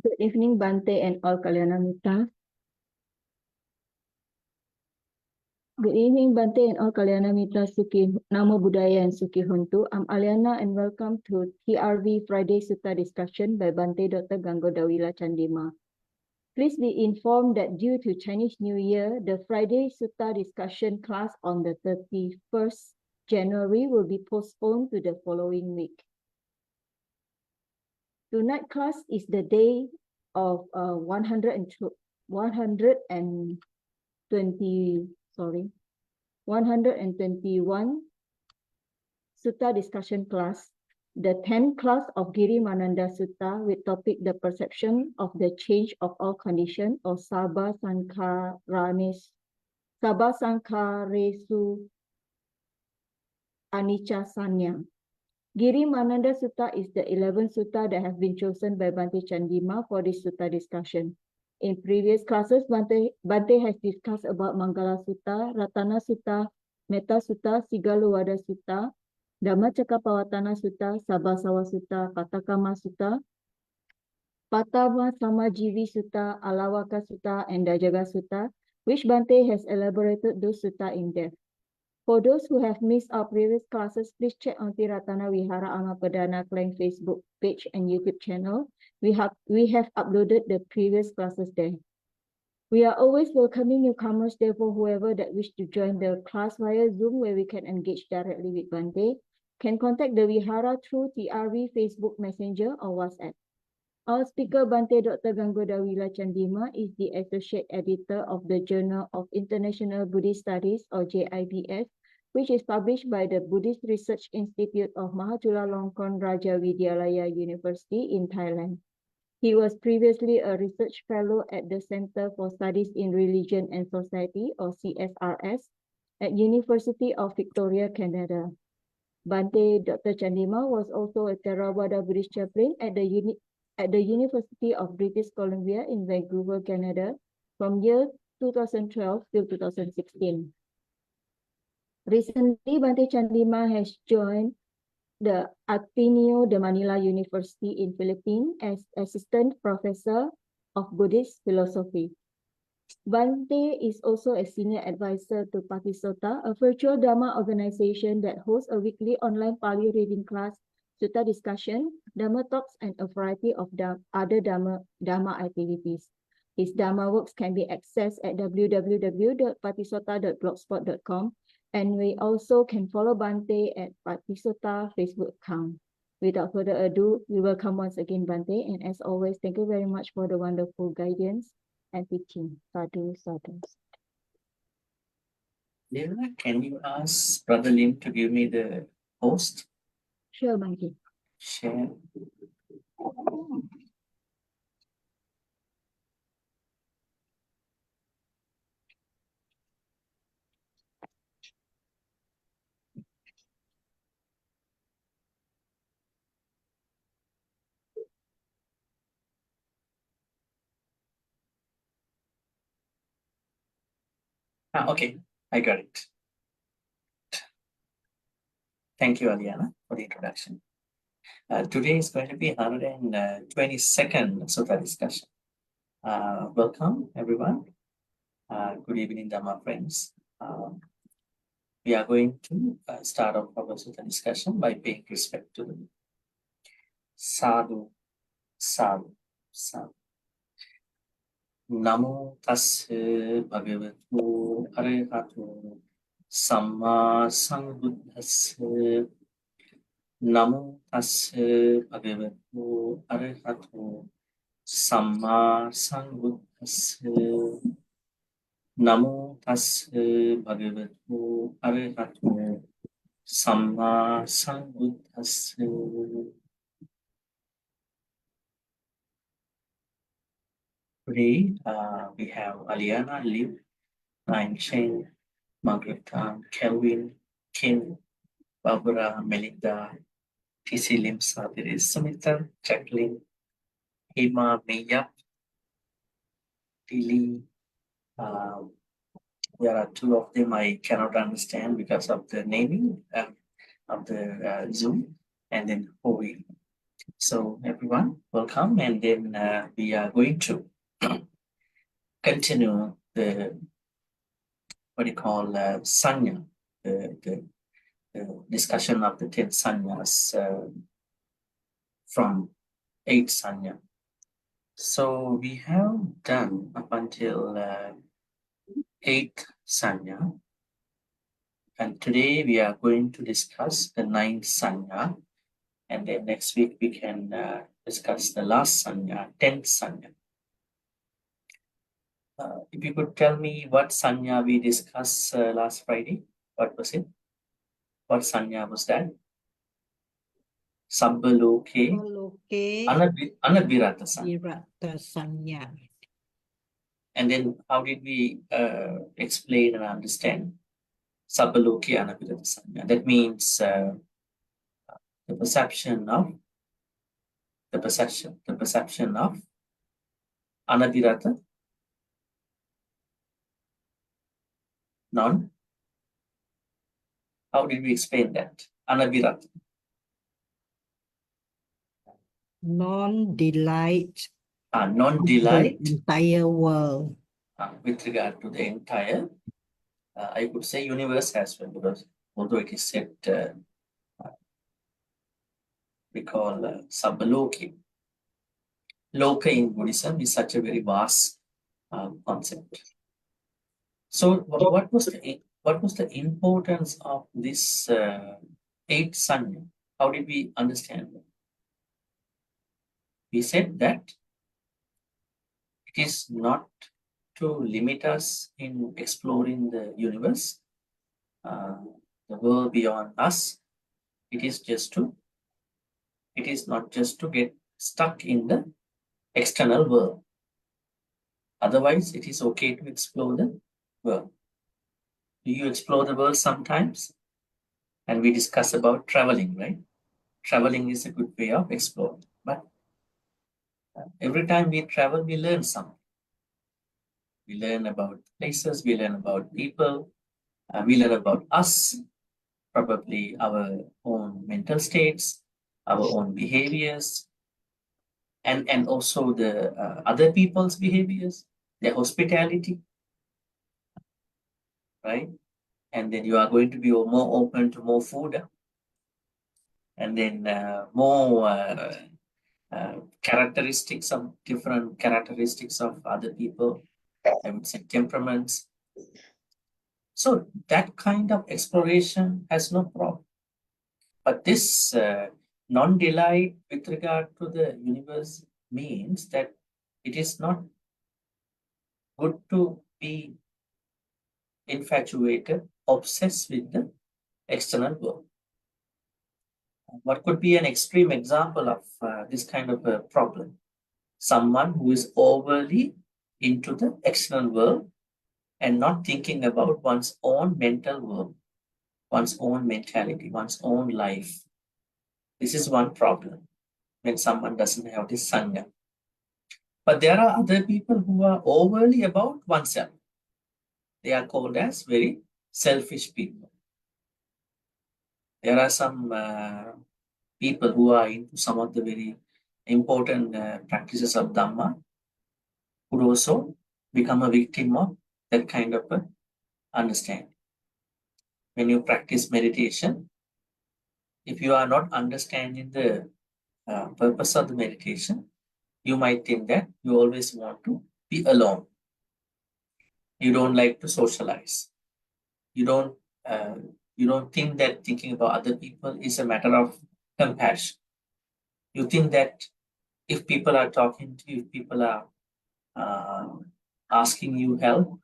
Good evening, Bhante and all Kalyanamita. Good evening, Bhante and all Kalyanamita, Suki Namo Buddhaya and Suki Hontu. I'm Aliana and welcome to TRV Friday Sutta discussion by Bhante Dr G Chandima. Please be informed that due to Chinese New Year, the Friday Sutta discussion class on the 31st January will be postponed to the following week. Tonight class is the day of 121 Sutta discussion class, the 10th class of Girimānanda Sutta with topic the perception of the change of all condition or Sabha Sankharesu Anicca Sanya. Girimānanda Sutta is the 11th sutta that has been chosen by Bhante Chandima for this sutta discussion. In previous classes, Bhante has discussed about Mangala Sutta, Ratana Sutta, Metta Sutta, Sigaluwada Sutta, Dhammacakkappavattana Sutta, Sabhasawa Sutta, Patakama Sutta, Patama Samajivi Sutta, Alawaka Sutta, and Dajaga Sutta, which Bhante has elaborated those sutta in depth. For those who have missed our previous classes, please check on Ti-Ratana Vihara Amapadana Klang Facebook page and YouTube channel. We have uploaded the previous classes there. We are always welcoming newcomers, therefore whoever that wish to join the class via Zoom where we can engage directly with Bhante can contact the Vihara through TRV Facebook Messenger or WhatsApp. Our speaker, Bhante Dr G Chandima, is the Associate Editor of the Journal of International Buddhist Studies or JIBS, which is published by the Buddhist Research Institute of Mahachulalongkorn Raja Vidyalaya University in Thailand. He was previously a research fellow at the Center for Studies in Religion and Society or CSRS at University of Victoria, Canada. Bhante Dr Chandima was also a Theravada Buddhist chaplain at the University of British Columbia in Vancouver, Canada from year 2012 till 2016. Recently, Bhante Chandima has joined the Ateneo de Manila University in Philippines as Assistant Professor of Buddhist Philosophy. Bhante is also a Senior Advisor to Patisota, a virtual Dharma organization that hosts a weekly online Pali reading class, Sutta discussion, Dharma talks, and a variety of other Dharma activities. His Dharma works can be accessed at www.patisota.blogspot.com, and we also can follow Bhante at Patisota Facebook account. Without further ado, we welcome once again Bhante, and as always, thank you very much for the wonderful guidance and teaching. Sadhu, sadhu. Lila, can you ask Brother Lim to give me the host? Sure, Bhante. Share. Okay, I got it. Thank you, Aliana, for the introduction. Today is going to be 122nd Sutta discussion. Welcome, everyone. Good evening, Dhamma friends. We are going to start off our Sutta discussion by paying respect to the Sadhu, Sadhu, Sadhu. Namo tassa bhagavato arahato samma sambuddhassa. Namo tassa bhagavato arahato samma sambuddhassa. Namo tassa bhagavato arahato samma sambuddhassa. Today, we have Aliana, Liv, Ryan Chen, Margaret Tan, Kelvin, Kim, Barbara, Melinda, TC Limsa, there is Sumita, Jacqueline, Hema, Mayap, Lily. There are two of them I cannot understand because of the naming of the Zoom, and then Hovi. So everyone, welcome, and then we are going to continue the what you call sanya, the discussion of the 10 sanyas from 8 sanya. So we have done up until 8th sanya, and today we are going to discuss the 9th sanya, and then next week we can discuss the last sanya, 10th sanya. If you could tell me what sanya we discussed last Friday, what was it? What sanya was that? Sabbaloke Anabhirata sanya. Sanya. And then how did we explain and understand Sabbaloke Anabhirata sanya? That means the perception of Anabhirata, non. How did we explain that? Anabhirata. Non-delight. Non-delight. The entire world. With regard to the entire, I could say universe as well, because although it is said, we call Sabbaloki. Loka in Buddhism is such a very vast concept. So what was the importance of this 8 sanya? How did we understand it? We said that it is not to limit us in exploring the universe, the world beyond us. It is not just to get stuck in the external world. Otherwise, it is okay to explore the world. Do you explore the world sometimes? And we discuss about traveling, right? Traveling is a good way of exploring. But every time we travel, we learn something. We learn about places, we learn about people, we learn about us, probably our own mental states, our own behaviors, and also the other people's behaviors, their hospitality, right? And then you are going to be more open to more food, and then more characteristics of different characteristics of other people, I would say temperaments. So that kind of exploration has no problem. But this non-delight with regard to the universe means that it is not good to be infatuated, obsessed with the external world. What could be an extreme example of this kind of a problem? Someone who is overly into the external world and not thinking about one's own mental world, one's own mentality, one's own life. This is one problem when someone doesn't have this sanya. But there are other people who are overly about oneself. They are called as very selfish people. There are some people who are into some of the very important practices of Dhamma, would also become a victim of that kind of understanding. When you practice meditation, if you are not understanding the purpose of the meditation, you might think that you always want to be alone. You don't like to socialize. You don't think that thinking about other people is a matter of compassion. You think that if people are talking to you, if people are asking you help,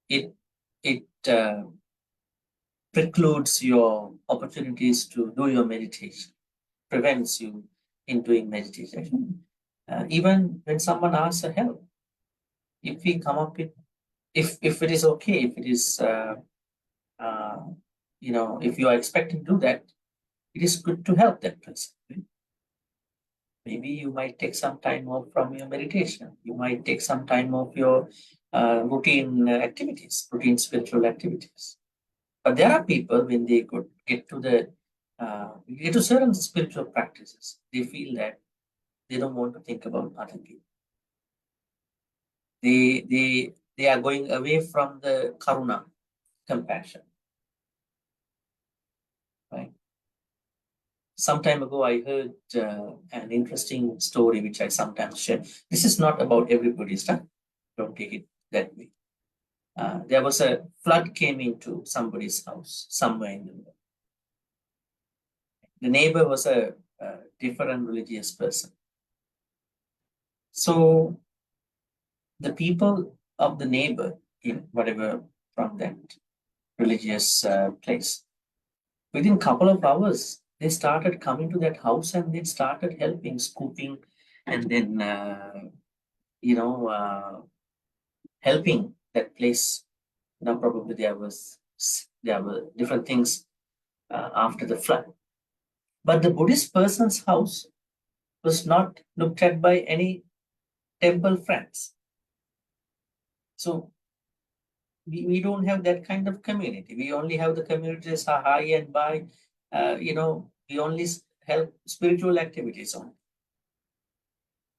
it precludes your opportunities to do your meditation, prevents you in doing meditation. Even when someone asks for help, if we come up with, if it is okay, if it is, if you are expecting to do that, it is good to help that person. Maybe you might take some time off from your meditation. You might take some time off your routine activities, routine spiritual activities. But there are people, when they get to certain spiritual practices, they feel that they don't want to think about other people. They are going away from the karuna, compassion. Right. Some time ago, I heard an interesting story which I sometimes share. This is not about everybody's stuff. Don't take it that way. There was a flood came into somebody's house somewhere in the world. The neighbor was a different religious person. So the people of the neighbor, in whatever from that religious place, within a couple of hours, they started coming to that house and they started helping, scooping, and then helping that place. Probably there were different things after the flood. But the Buddhist person's house was not looked at by any temple friends. So we don't have that kind of community. We only have the communities are high and by, we only help spiritual activities on.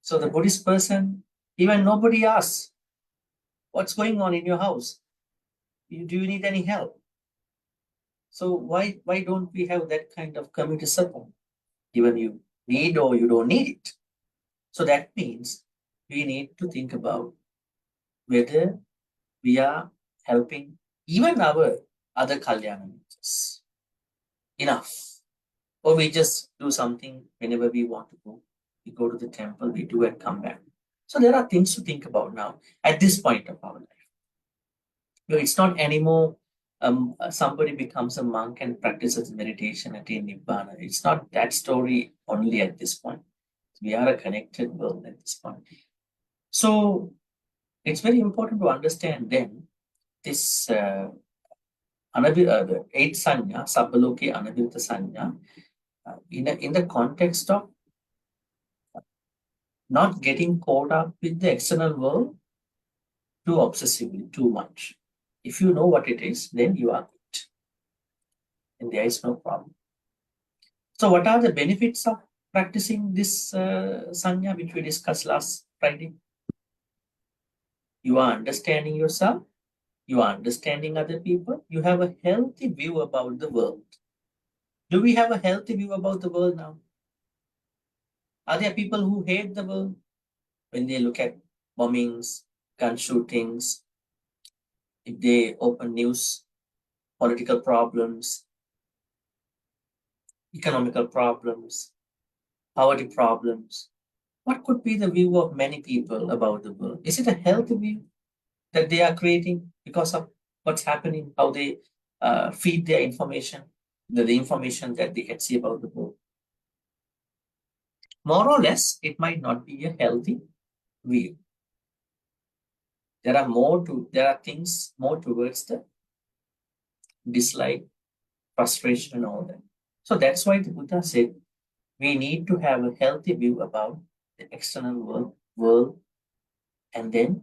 So the Buddhist person, even nobody asks, what's going on in your house? Do you need any help? So why don't we have that kind of community support? Even you need or you don't need it. So that means we need to think about whether we are helping even our other kalyana mitras enough, or we just do something whenever we want to go. We go to the temple, we do and come back. So there are things to think about now at this point of our life. It's not anymore somebody becomes a monk and practices meditation, attain nibbana. It's not that story only at this point. We are a connected world at this point. So it's very important to understand then this the 8th sanya, Sabbaloke Anabhita sanya, in the context of not getting caught up with the external world too obsessively, too much. If you know what it is, then you are good. And there is no problem. So what are the benefits of practicing this sanya which we discussed last Friday? You are understanding yourself. You are understanding other people. You have a healthy view about the world. Do we have a healthy view about the world now? Are there people who hate the world when they look at bombings, gun shootings, if they open news, political problems, economical problems, poverty problems? What could be the view of many people about the world? Is it a healthy view that they are creating because of what's happening, how they feed their information, the information that they can see about the world? More or less, it might not be a healthy view. There are things more towards the dislike, frustration, and all that. So that's why the Buddha said we need to have a healthy view about the external world, and then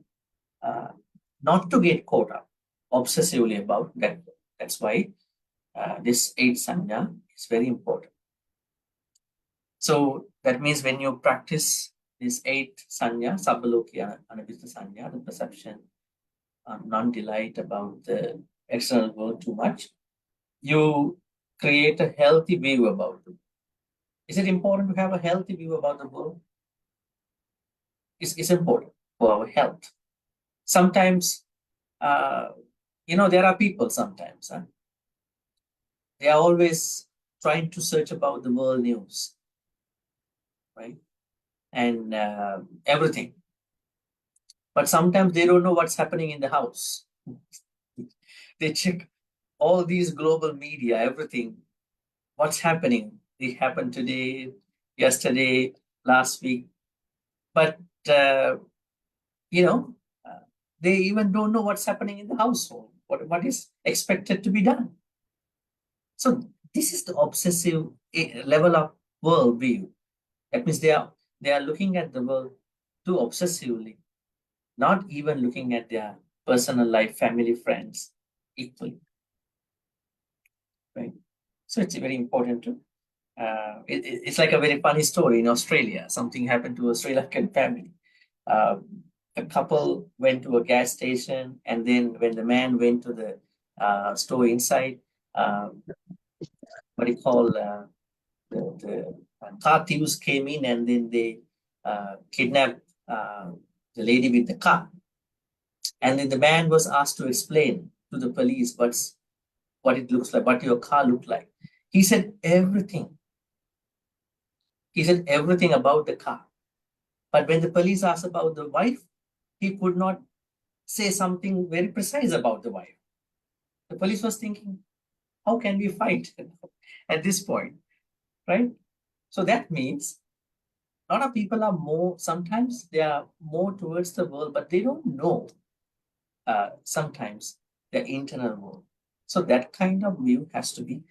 not to get caught up obsessively about that. That's why this 8th sanya is very important. So that means when you practice this 8th sanya, Sabbaloke Anabhita sanya, the perception, non-delight about the external world too much, you create a healthy view about it. Is it important to have a healthy view about the world? It's important for our health. Sometimes, there are people sometimes, they are always trying to search about the world news, right? And everything. But sometimes they don't know what's happening in the house. They check all these global media, everything. What's happening? It happened today, yesterday, last week. But, they even don't know what's happening in the household, what is expected to be done. So this is the obsessive level of worldview. That means they are looking at the world too obsessively, not even looking at their personal life, family, friends equally. Right? So it's very important to it's like a very funny story in Australia. Something happened to a Sri Lankan family. A couple went to a gas station, and then when the man went to the store inside, what do you call the car thieves came in, and then they kidnapped the lady with the car. And then the man was asked to explain to the police what it looks like, what your car looked like. He said everything. He said everything about the car. But when the police asked about the wife, he could not say something very precise about the wife. The police was thinking, how can we fight at this point, right? So that means a lot of people are sometimes they are more towards the world, but they don't know sometimes the internal world. So that kind of view has to be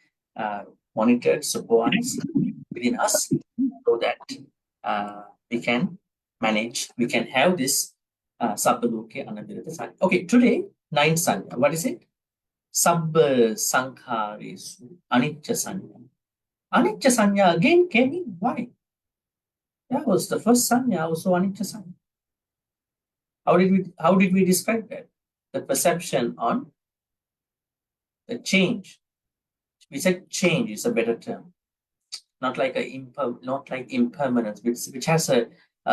monitored, supervised within us, so that we can manage, we can have this Sabbaluke Anabhirata Sanya. Okay, today, 9 Sanya. What is it? Sabba Sankharesu Anicca Sanya. Anicca Sanya again came in. Why? That was the first Sanya, also Anicca Sanya. How did we describe that? The perception on the change. We said change is a better term. Not like impermanence, which has a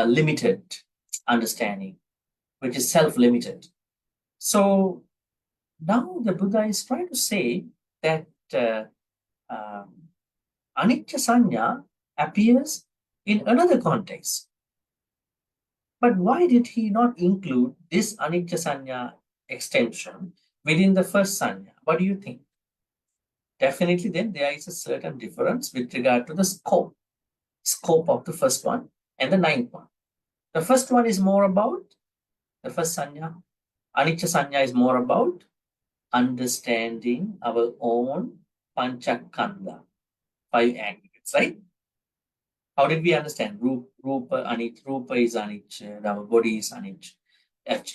limited understanding, which is self-limited. So now the Buddha is trying to say that Anicca Sanya appears in another context. But why did he not include this Anicca Sanya extension within the first Sanya? What do you think? Definitely then there is a certain difference with regard to the scope of the first one and the ninth one. The first one is more about, the first Sanya, Anicca Sanya is more about understanding our own Panchakanda, 5 aggregates, right? How did we understand? Rupa is anicca, our body is anicca,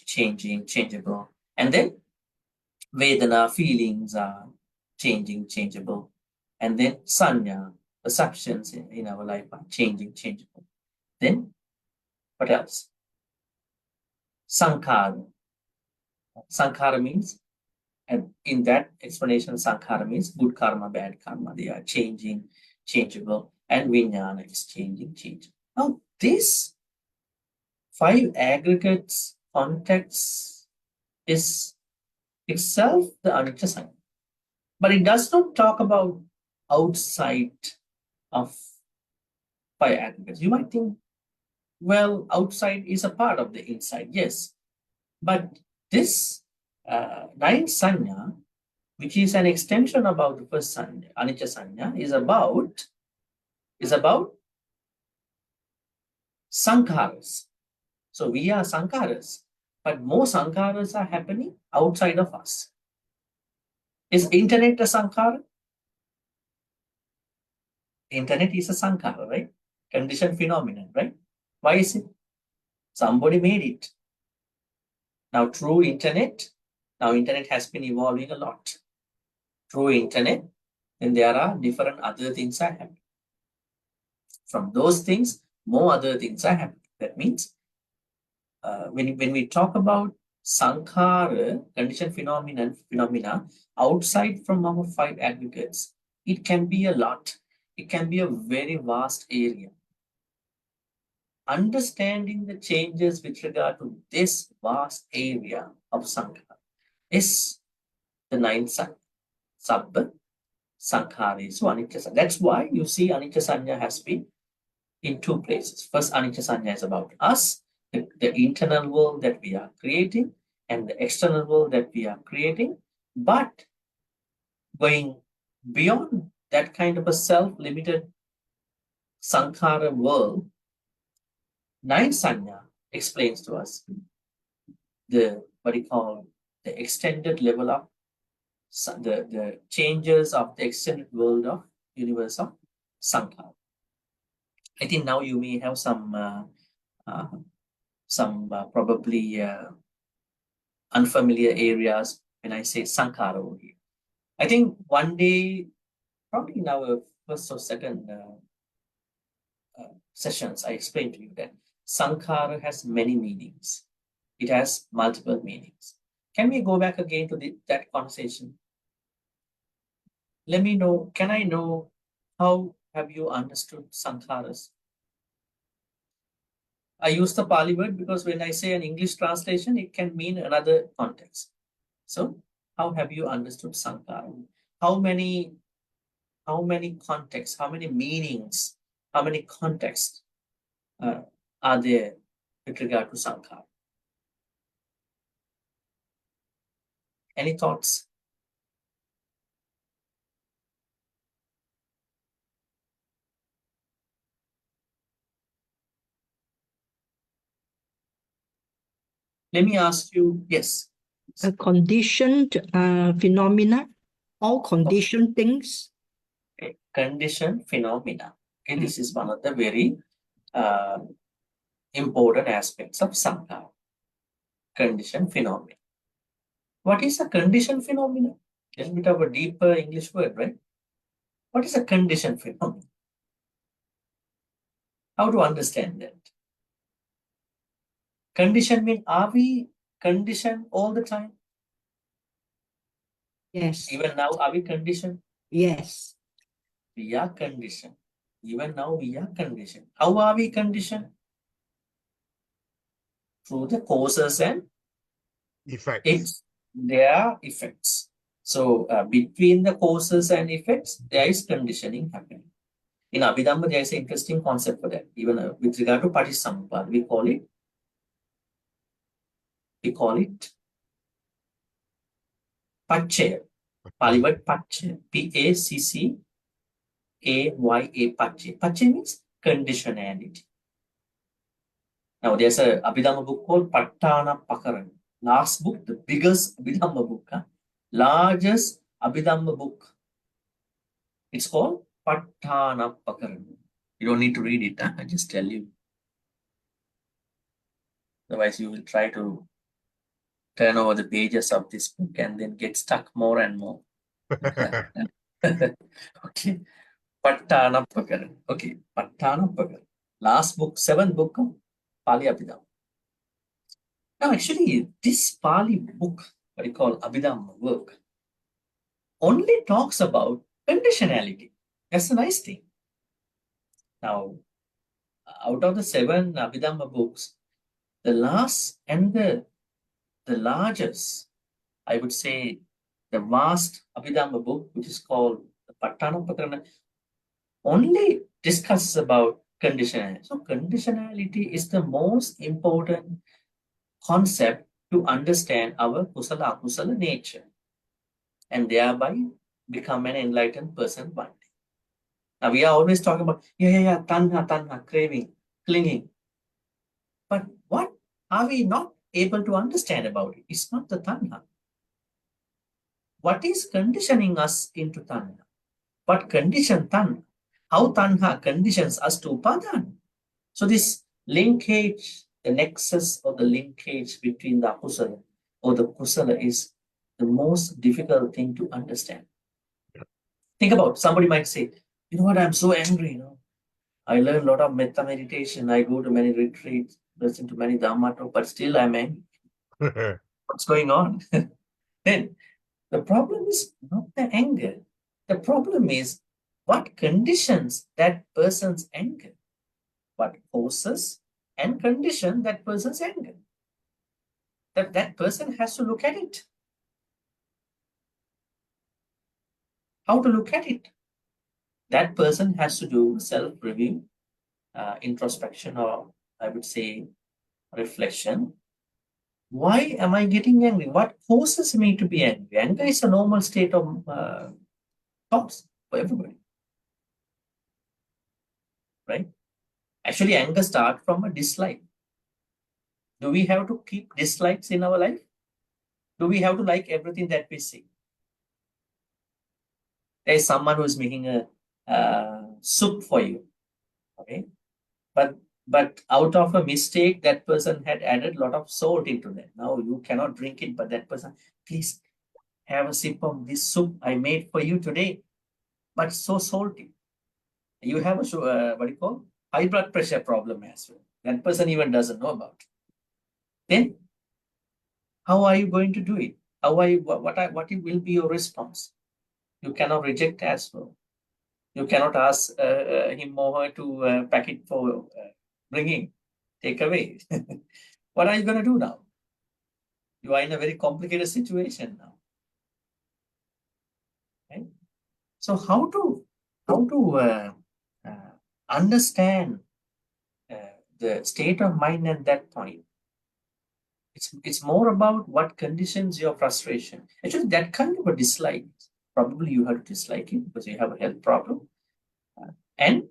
changing, changeable. And then Vedana, feelings are changing, changeable. And then Sanya, perceptions in our life are changing, changeable. Then what else? Sankhara. Sankhara means, and in that explanation, Sankhara means good karma, bad karma. They are changing, changeable. And Vijnana is changing, changeable. Now, this 5 aggregates context is itself the Anicca Sanya. But it does not talk about outside of 5 aggregates. You might think, well, outside is a part of the inside, yes. But this 9 Sanya, which is an extension about the first Sanya, Anicca Sanya, is about Sankharas. So we are Sankharas, but more Sankharas are happening outside of us. Is internet a Sankhara? Internet is a Sankhara, right? Conditioned phenomenon, right? Why is it? Somebody made it. Now through internet, internet has been evolving a lot. Through internet, then there are different other things are happening. From those things, more other things are happening. That means when we talk about Sankhara, conditioned phenomena, outside from our 5 aggregates, it can be a lot. It can be a very vast area. Understanding the changes with regard to this vast area of Sankhara is the 9th Sanya, Sabba Sankharesu Anicca Sanya. That's why you see Anicca Sanya has been in 2 places. First, Anicca Sanya is about us, the internal world that we are creating, and the external world that we are creating. But going beyond that kind of a self-limited Sankhara world, 9 Sanya explains to us the extended level of the changes of the extended world of universe of Sankhara. I think now you may have some probably unfamiliar areas when I say Sankhara over here. I think one day, probably in our first or second sessions, I explained to you that Sankhara has many meanings. It has multiple meanings. Can we go back again to that conversation? Let me know, can I know how have you understood Sankharas? I use the Pali word because when I say an English translation, it can mean another context. So how have you understood Sankhara? How many contexts, how many meanings, how many contexts are there with regard to Sankhara? Any thoughts? Let me ask you, yes. A conditioned phenomena, all conditioned things. Okay. Conditioned phenomena. Okay, this is one of the very important aspects of Sankhara. Conditioned phenomena. What is a conditioned phenomena? A little bit of a deeper English word, right? What is a conditioned phenomenon? How to understand that? Condition means, are we conditioned all the time? Yes. Even now, are we conditioned? Yes. We are conditioned. Even now, we are conditioned. How are we conditioned? Through the causes and Effects. their effects. So, between the causes and effects, there is conditioning happening. In Abhidhamma, there is an interesting concept for that. Even with regard to Paticcasamuppada, we call it Paccaya. Pali word Paccaya. Paccaya. Paccaya. Paccaya means conditionality. Now, there's a Abhidhamma book called Pattana Pakarana. Last book, the biggest Abhidhamma book, largest Abhidhamma book. It's called Pattana Pakarana. You don't need to read it, I just tell you. Otherwise, you will try to turn over the pages of this book and then get stuck more and more. Okay. Pattana Pakarana. Okay. Pattana Pakarana. Last book, 7th book of Pali Abhidhamma. Now, actually, this Pali book, what you call Abhidhamma work, only talks about conditionality. That's a nice thing. Now, out of the 7 Abhidhamma books, the last and the largest, I would say, the vast Abhidhamma book, which is called the Pattana Pakarana, only discusses about conditionality. So, conditionality is the most important concept to understand our kusala akusala nature and thereby become an enlightened person one day. Now we are always talking about tanha, craving, clinging. But what are we not able to understand about it? It's not the tanha. What is conditioning us into tanha? What condition tanha? How tanha conditions us to upadana? So this linkage, the nexus or the linkage between the akusala or the kusala is the most difficult thing to understand. Think about, somebody might say, you know what, I'm so angry, I learn a lot of metta meditation, I go to many retreats, listen to many dhamma talk, but still I'm angry. What's going on? Then the problem is not the anger. The problem is what conditions that person's anger, what causes and condition that person's anger. That person has to look at it. How to look at it? That person has to do self-review, introspection, or I would say reflection. Why am I getting angry? What causes me to be angry? Anger is a normal state of thoughts for everybody, right? Actually, anger starts from a dislike. Do we have to keep dislikes in our life? Do we have to like everything that we see? There is someone who is making a soup for you, okay? But out of a mistake, that person had added a lot of salt into that. Now you cannot drink it, but that person, please have a sip of this soup I made for you today, but so salty. You have a what do you call high blood pressure problem as well. That person even doesn't know about it. Then how are you going to do it? How are you? What will be your response? You cannot reject as well. You cannot ask him or her to pack it for bringing, take away. What are you going to do now? You are in a very complicated situation now. Right? So how to understand the state of mind at that point? It's more about what conditions your frustration. Actually, that kind of a dislike, probably you have to dislike it because you have a health problem. And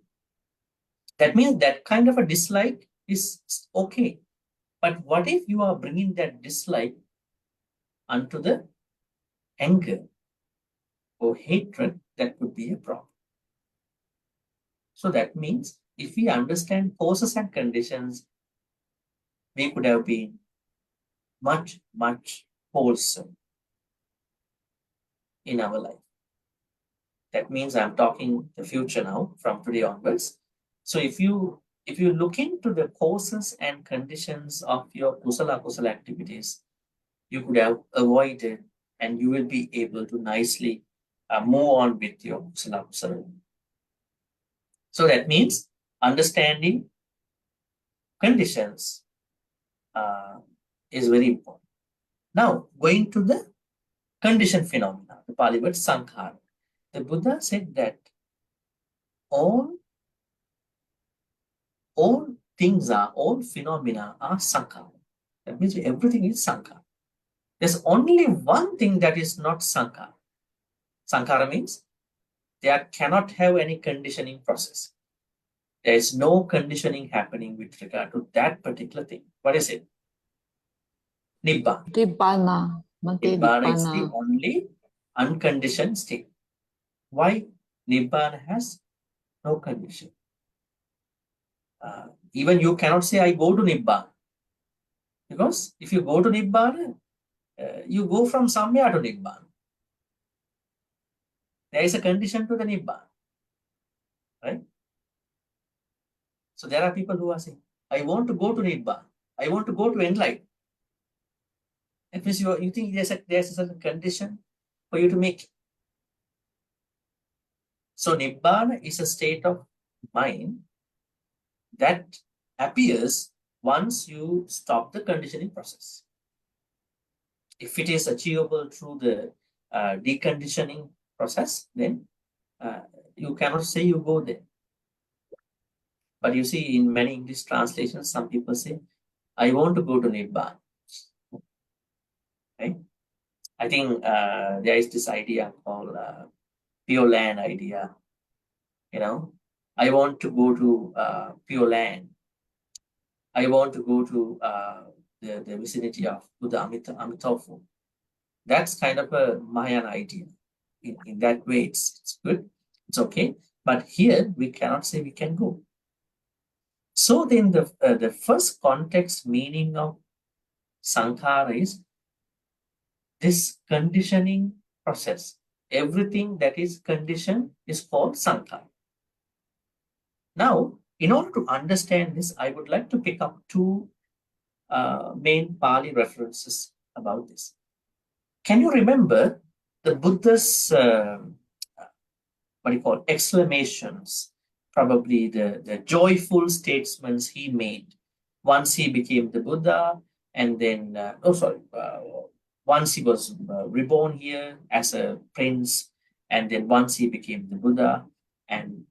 that means that kind of a dislike is okay. But what if you are bringing that dislike onto the anger or hatred? That could be a problem. So that means if we understand causes and conditions, we could have been much, much wholesome in our life. That means I'm talking the future now from today onwards. So if you look into the causes and conditions of your kusala activities, you could have avoided and you will be able to nicely move on with your kusala. So that means understanding conditions is very important. Now, going to the condition phenomena, the Pali word sankhara. The Buddha said that all phenomena are sankhara. That means everything is sankhara. There's only one thing that is not sankhara. Sankhara means there cannot have any conditioning process. There is no conditioning happening with regard to that particular thing. What is it? Nibbana. Nibbana. Nibbana is the only unconditioned state. Why? Nibbana has no condition. Even you cannot say, I go to Nibbana. Because if you go to Nibbana, you go from somewhere to Nibbana. There is a condition to the Nibbana. Right? So there are people who are saying, I want to go to Nibbana. I want to go to enlightenment. That means you think there's a certain condition for you to make. So Nibbana is a state of mind that appears once you stop the conditioning process. If it is achievable through the deconditioning process, then you cannot say you go there. But you see, in many English translations, some people say, I want to go to Nibbana. Right? I think there is this idea called Pure Land idea. I want to go to Pure Land. I want to go to the vicinity of Buddha Amitabha. That's kind of a Mayan idea. In that way, it's good. It's okay. But here, we cannot say we can go. So then the first context meaning of sankhara is this conditioning process. Everything that is conditioned is called sankhara. Now, in order to understand this, I would like to pick up two main Pali references about this. Can you remember the Buddha's exclamations, probably the joyful statements he made once he became the Buddha, and then once he was reborn here as a prince, and then once he became the Buddha, and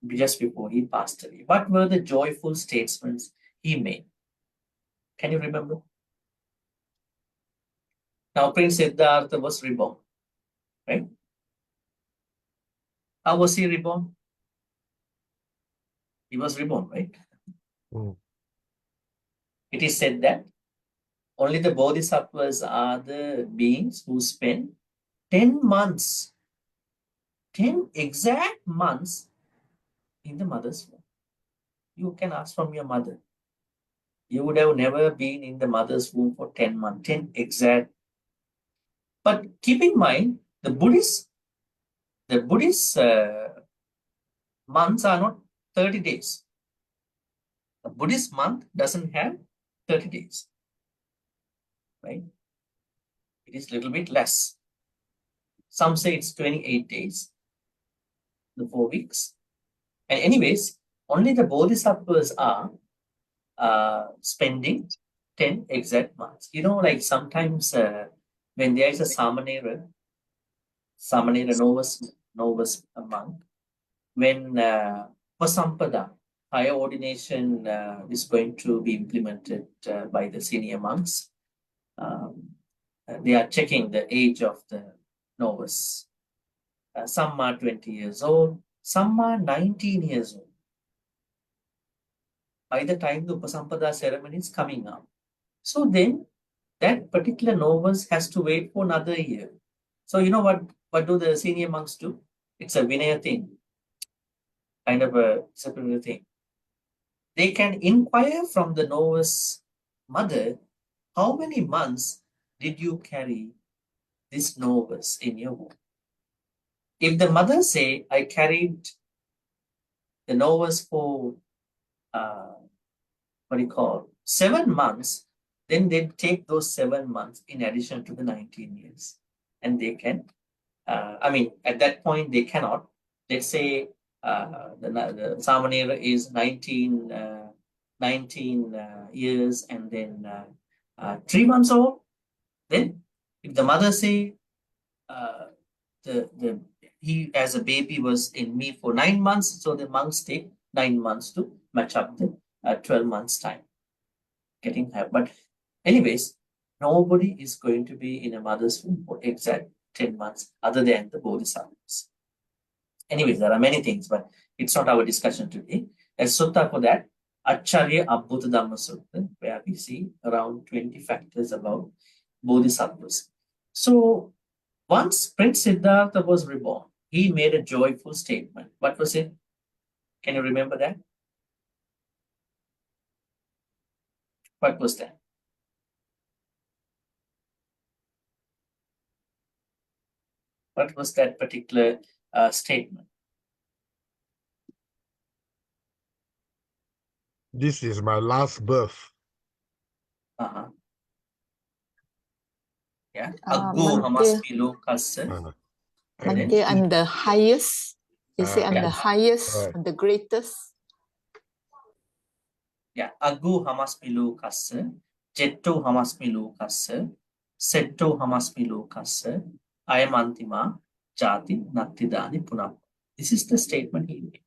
just before he passed away. What were the joyful statements he made? Can you remember? Now, Prince Siddhartha was reborn, right? How was he reborn? He was reborn, right? It is said that only the bodhisattvas are the beings who spend 10 months, 10 exact months in the mother's womb. You can ask from your mother. You would have never been in the mother's womb for 10 months, 10 exact. But keep in mind, the Buddhist months are not 30 days. The Buddhist month doesn't have 30 days, right? It is a little bit less. Some say it's 28 days, the 4 weeks. And anyways, only the Bodhisattvas are spending 10 exact months. You know, like sometimes when there is a Samanera novice monk, when Upasampada, higher ordination is going to be implemented by the senior monks, they are checking the age of the novice. Some are 20 years old, some are 19 years old. By the time the Upasampada ceremony is coming up. So then that particular novice has to wait for another year. So you know what do the senior monks do? It's a Vinaya thing, kind of a disciplinary thing. They can inquire from the novice mother, how many months did you carry this novice in your womb? If the mother say, I carried the novice for 7 months, then they take those 7 months in addition to the 19 years. And they can, at that point, they cannot. Let's say the Samanera is 19 years and then 3 months old. Then if the mother say, he as a baby was in me for 9 months, so the monks take 9 months to match up the 12 months time. Getting her. But anyways, nobody is going to be in a mother's womb for exact 10 months other than the Bodhisattvas. Anyways, there are many things, but it's not our discussion today. As sutta for that, Acharya Abhuta Dhamma Sutta, where we see around 20 factors about Bodhisattvas. So once Prince Siddhartha was reborn, he made a joyful statement. What was it? Can you remember that? What was that? What was that particular statement? This is my last birth. Yeah. Aggo hamasmi lokasya. Bhante, I'm the highest. You say I'm the yes. highest, Right. I'm the greatest. Yeah. Aggo hamasmi lokasya. Jetto hamasmi lokasya. Setto hamasmi lokasya. Ayam antima jati nattidani punam. This is the statement he made.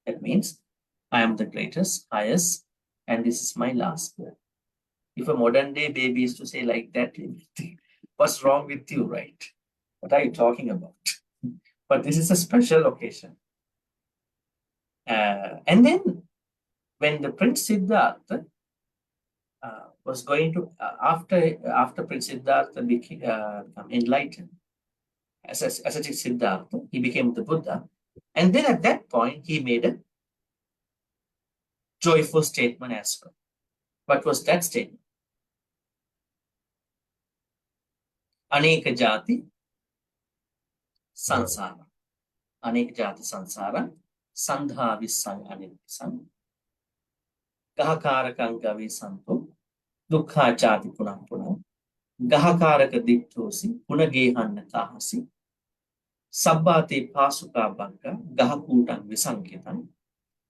That means I am the greatest, highest, and this is my last word. If a modern day baby is to say like that, what's wrong with you, right? What are you talking about? But this is a special occasion. And then when the Prince Siddhartha was going to, after Prince Siddhartha became enlightened, as a Siddhartha, he became the Buddha. And then at that point, he made a joyful statement as well. What was that statement? Aneka jati sansara. Aneka jati sansara. Sandha visang anipasang. Gahakarakang gavi santo. Dukha jati punam punam. Gahakaraka diktosi. Punagehanna tahasi. Sabbate pasuka bhagga. Gahakutang visankitam.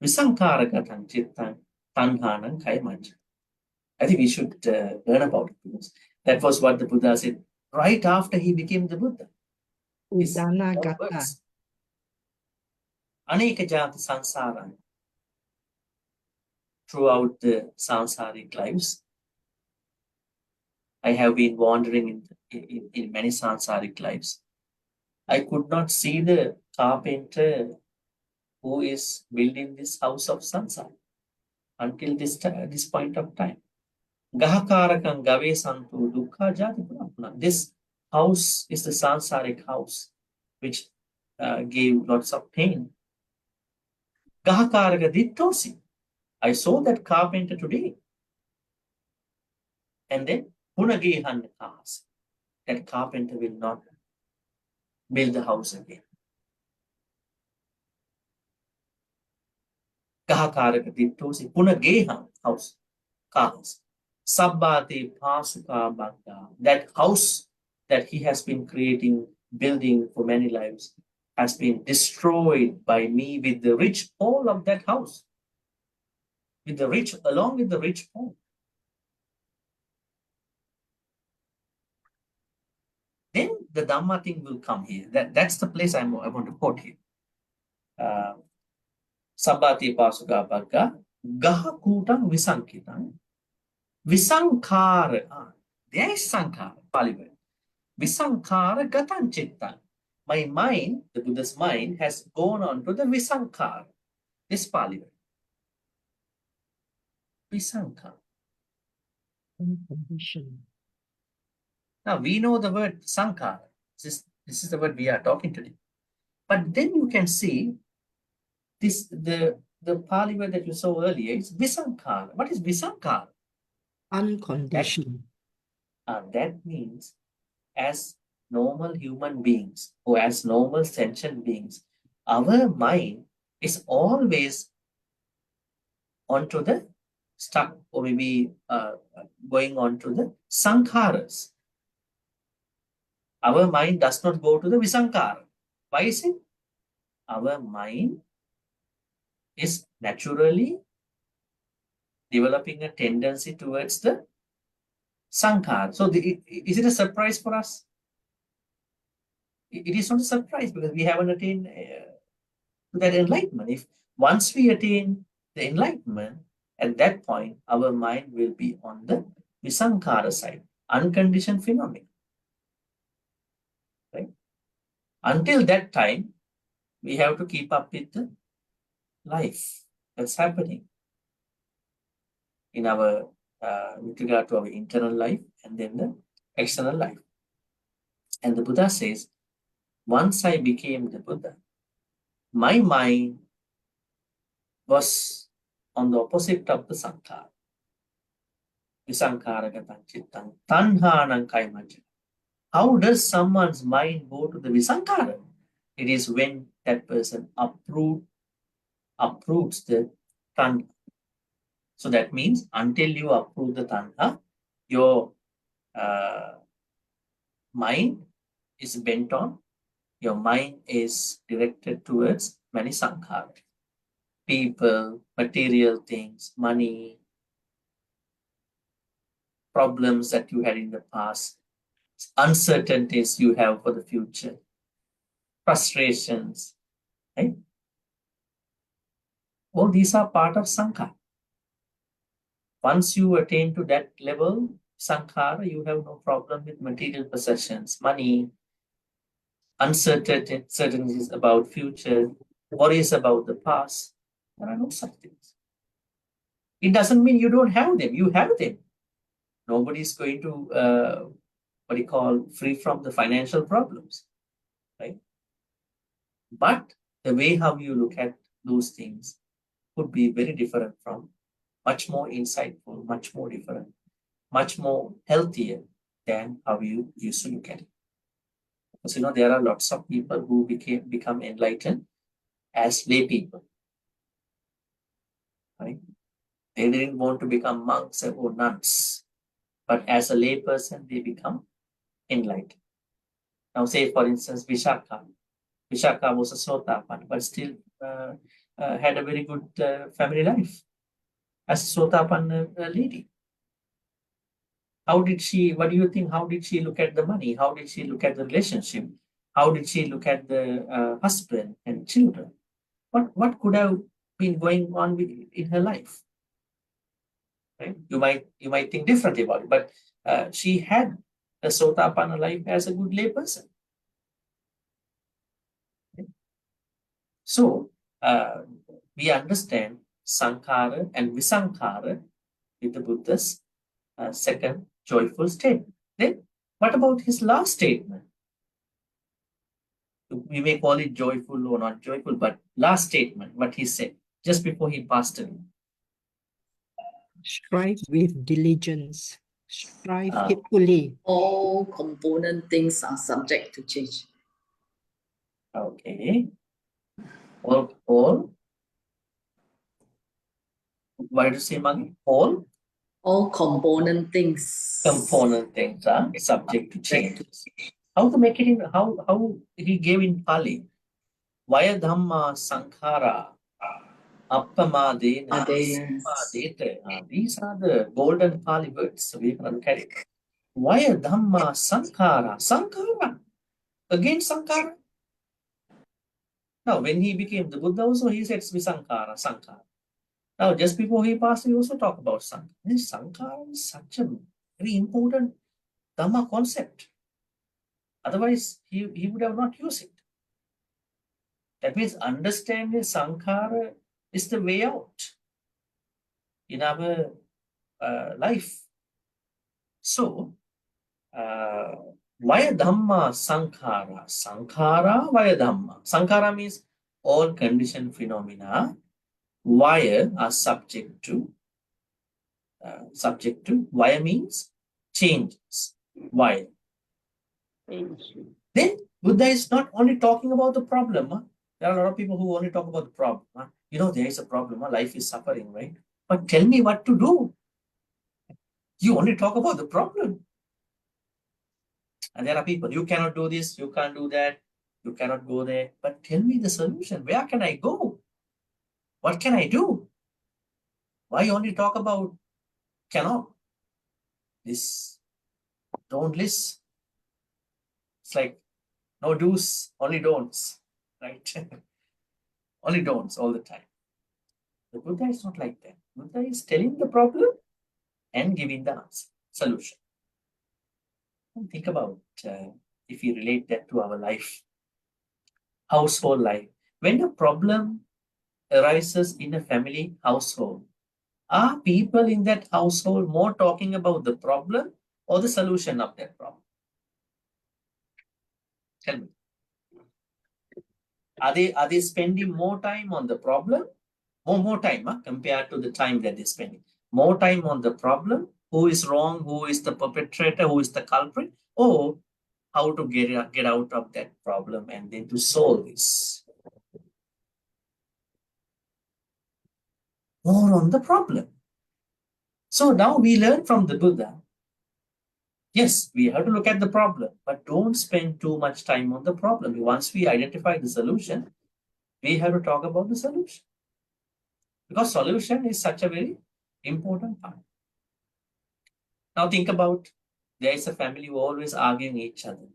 Visankarakatang chittang. Tanhanang kayamanja. I think we should learn about it because that was what the Buddha said right after he became the Buddha. Udana Gata. Aneka jati sansara. Throughout the sansaric lives, I have been wandering in many sansaric lives. I could not see the carpenter who is building this house of sansara until this point of time. Gahakarakam gave santu dukkha jati punapuna. This house is the sansaric house which gave lots of pain. Gahakaraka dittosi. I saw that carpenter today. And then punagehan tahasi. That carpenter will not build the house again. Gahakaraka dittosi punageham house, car house. Sabbate pasuka bhakta. That house that he has been creating, building for many lives, has been destroyed by me with the rich hall of that house. With the rich, along with the rich hall. Then the Dhamma thing will come here. That's the place I want to quote here. Sabbati pasuka bhakta. Gaha kutang visankitang. Visankhara. There is sankhara, Pali word. Visankhara gatan chitta. My mind, the Buddha's mind, has gone on to the Visankhara. This Pali word. Visankhara. Unconditional. Now we know the word Sankhara. This is the word we are talking today. But then you can see this the Pali word that you saw earlier is Visankhara. What is Visankhara? Unconditional. That means as normal human beings or as normal sentient beings, our mind is always onto the stuck or maybe going on to the sankharas. Our mind does not go to the visankhara. Why is it? Our mind is naturally developing a tendency towards the sankhara. So is it a surprise for us? It is not a surprise because we haven't attained to that enlightenment. If once we attain the enlightenment, at that point, our mind will be on the visankhara side, unconditioned phenomena. Right? Until that time, we have to keep up with the life that's happening in our with regard to our internal life and then the external life. And the Buddha says, once I became the Buddha, my mind was on the opposite of the sankhara. Visankhara gatan chittang tanhanang kaimaja. How does someone's mind go to the visankhara? It is when that person uproots the tanha. So that means until you uproot the tanha, your mind is bent on, your mind is directed towards many sankhara. People, material things, money, problems that you had in the past, uncertainties you have for the future, frustrations, right? All these are part of sankhara. Once you attain to that level, sankhara, you have no problem with material possessions, money, uncertainties about future, worries about the past. There are no such things. It doesn't mean you don't have them. You have them. Nobody is going to, free from the financial problems, right? But the way how you look at those things could be very different from, much more insightful, much more different, much more healthier than how you used to look at it. Because there are lots of people who become enlightened as lay people. Right? They didn't want to become monks or nuns, but as a lay person, they become enlightened. Now, say for instance, Vishaka. Vishaka was a Sotapan, but still had a very good family life as a Sotapan lady. How did she, what do you think, how did she look at the money? How did she look at the relationship? How did she look at the husband and children? What could have been going on in her life? Right? You might think differently about it, but she had a Sotapanna life as a good lay person. Okay? So we understand Sankhara and Visankhara with the Buddha's second joyful state. Then what about his last statement? We may call it joyful or not joyful, but last statement, what he said just before he passed away. Strive with diligence. Strive faithfully. All component things are subject to change. Okay. All Why do you say Magi? All component things. component things are subject to change. How to make it in, how he gave in Pali? Vaya Dhamma Sankhara Appamadena Sammadeta. These are the golden Pali words. So we can look at it. Vaya Dhamma Sankhara. Sankhara. Again Sankhara. Now, when he became the Buddha also, he said Sankhara, Sankhara. Now, just before he passed, he also talked about Sankhara. This Sankhara is such a very important Dhamma concept. Otherwise, he would have not used it. That means understanding Sankhara is the way out in our life. So, Vaya Dhamma Sankhara. Sankhara Vaya Dhamma. Sankhara means all conditioned phenomena. Vaya are subject to Vaya means changes. Vaya. Then Buddha is not only talking about the problem. Huh? There are a lot of people who only talk about the problem. Huh? You know, there is a problem. Huh? Life is suffering, right? But tell me what to do. You only talk about the problem. And there are people, you cannot do this, you can't do that, you cannot go there. But tell me the solution. Where can I go? What can I do? Why only talk about cannot? This, don't list. It's like no do's, only don'ts, right? Only don'ts all the time. The Buddha is not like that. Buddha is telling the problem and giving the answer, solution. And think about if we relate that to our life, household life. When a problem arises in a family household, are people in that household more talking about the problem or the solution of that problem? Tell me. Are they spending more time on the problem? More time compared to the time that they're spending. More time on the problem, who is wrong, who is the perpetrator, who is the culprit, or how to get out of that problem and then to solve this. More on the problem. So now we learn from the Buddha. Yes, we have to look at the problem, but don't spend too much time on the problem. Once we identify the solution, we have to talk about the solution. Because solution is such a very important part. Now think about, there is a family who always arguing each other.